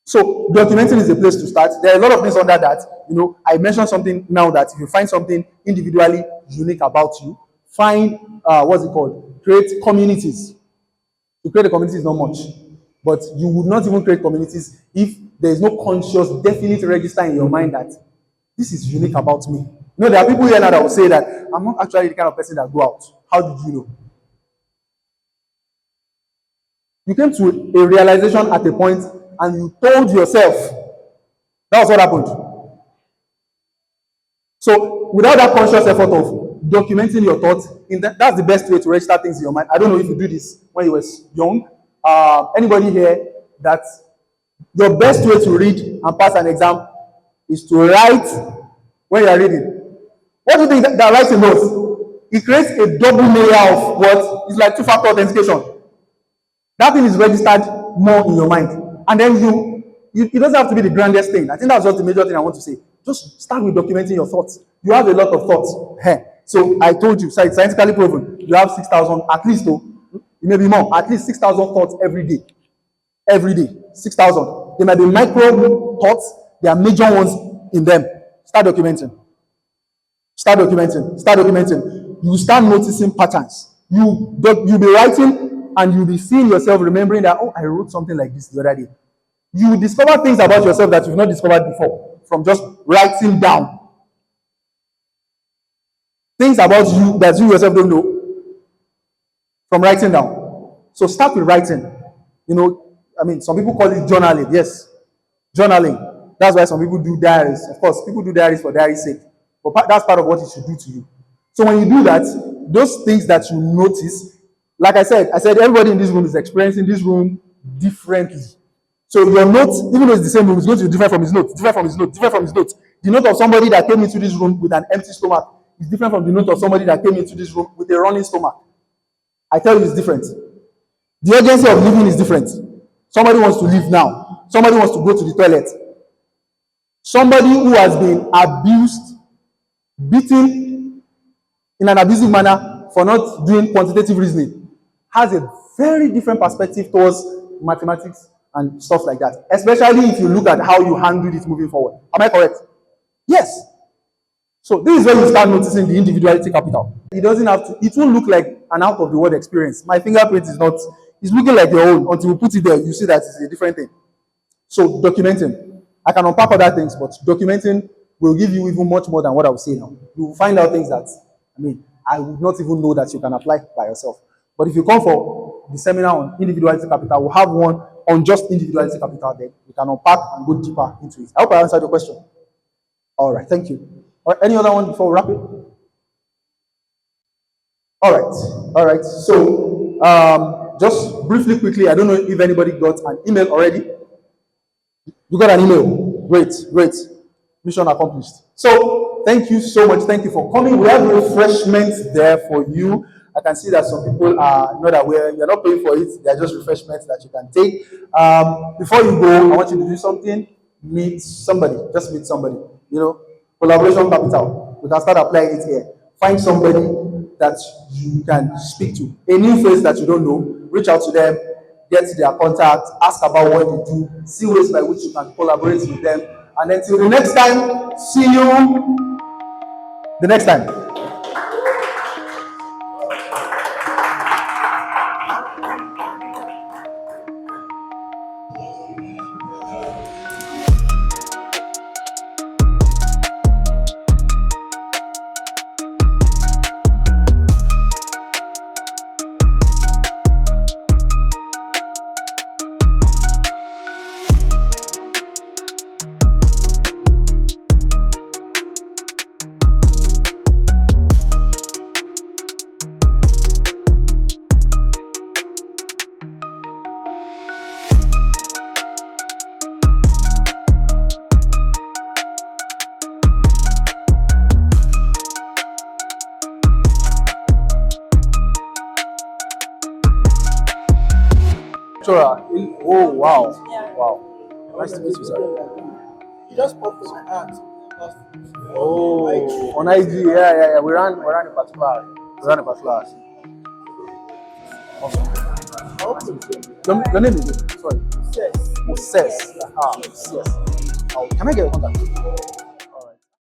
So documenting is a place to start. There are a lot of things under that. I mentioned something now that if you find something individually unique about you, find create communities. To create a community is not much, but you would not even create communities if there is no conscious, definite register in your mind that this is unique about me. There are people here now that will say that I'm not actually the kind of person that go out. How did you know? You came to a realization at a point and you told yourself. That was what happened. So without that conscious effort of documenting your thoughts, that's the best way to register things in your mind. I don't know if you do this when you were young. Anybody here that your best way to read and pass an exam is to write when you are reading? What do you think that writing does? It creates a double layer of what is like two-factor authentication. That thing is registered more in your mind. And then it doesn't have to be the grandest thing. I think that's just the major thing I want to say. Just start with documenting your thoughts. You have a lot of thoughts. So I told you, so it's scientifically proven. You have 6,000, at least, it may be more, at least 6,000 thoughts every day. Every day, 6,000. They might be micro thoughts. There are major ones in them. Start documenting. Start documenting. Start documenting. You start noticing patterns. You'll be writing and you'll be seeing yourself remembering that, I wrote something like this the other day. You will discover things about yourself that you've not discovered before from just writing down. Things about you that you yourself don't know from writing down. So start with writing. Some people call it journaling. Yes, journaling. That's why some people do diaries. Of course, people do diaries for diary's sake. But that's part of what it should do to you. So when you do that, those things that you notice, like I said everybody in this room is experiencing this room differently. So your note, even though it's the same room, is going to be different from his note, different from his note, different from his note. The note of somebody that came into this room with an empty stomach is different from the note of somebody that came into this room with a running stomach. I tell you, it's different. The urgency of living is different. Somebody wants to leave now. Somebody wants to go to the toilet. Somebody who has been abused, beaten in an abusive manner for not doing quantitative reasoning has a very different perspective towards mathematics and stuff like that, especially if you look at how you handle it moving forward. Am I correct? Yes. So this is where you start noticing the individuality capital. It doesn't have to, it won't look like an out of the world experience. My fingerprint is not, it's looking like your own. Until you put it there, you see that it's a different thing. So documenting. I can unpack other things, but documenting will give you even much more than what I will say now. You will find out things that, I would not even know that you can apply by yourself. But if you come for the seminar on individuality capital, we'll have one on just individuality capital, then we can unpack and go deeper into it. I hope I answered your question. All right, thank you. All right, any other one before we wrap it? All right. So, just briefly, quickly, I don't know if anybody got an email already. You got an email. Great. Mission accomplished. So, thank you so much. Thank you for coming. We have refreshments there for you. I can see that some people are not aware. You're not paying for it. They're just refreshments that you can take. Before you go, I want you to do something. Meet somebody. Just meet somebody. Collaboration capital. We can start applying it here. Find somebody that you can speak to. A new face that you don't know, reach out to them, get their contact, ask about what they do, see ways by which you can collaborate with them. And then till the next time, see you the next time. Oh, wow. Yeah. Wow. Nice to meet you, sir. You just popped in my heart. Oh, on IG, yeah. We ran a particular. Awesome. Your name is? Sorry. Yes. Moses. Yes. Oh, can I get a contact?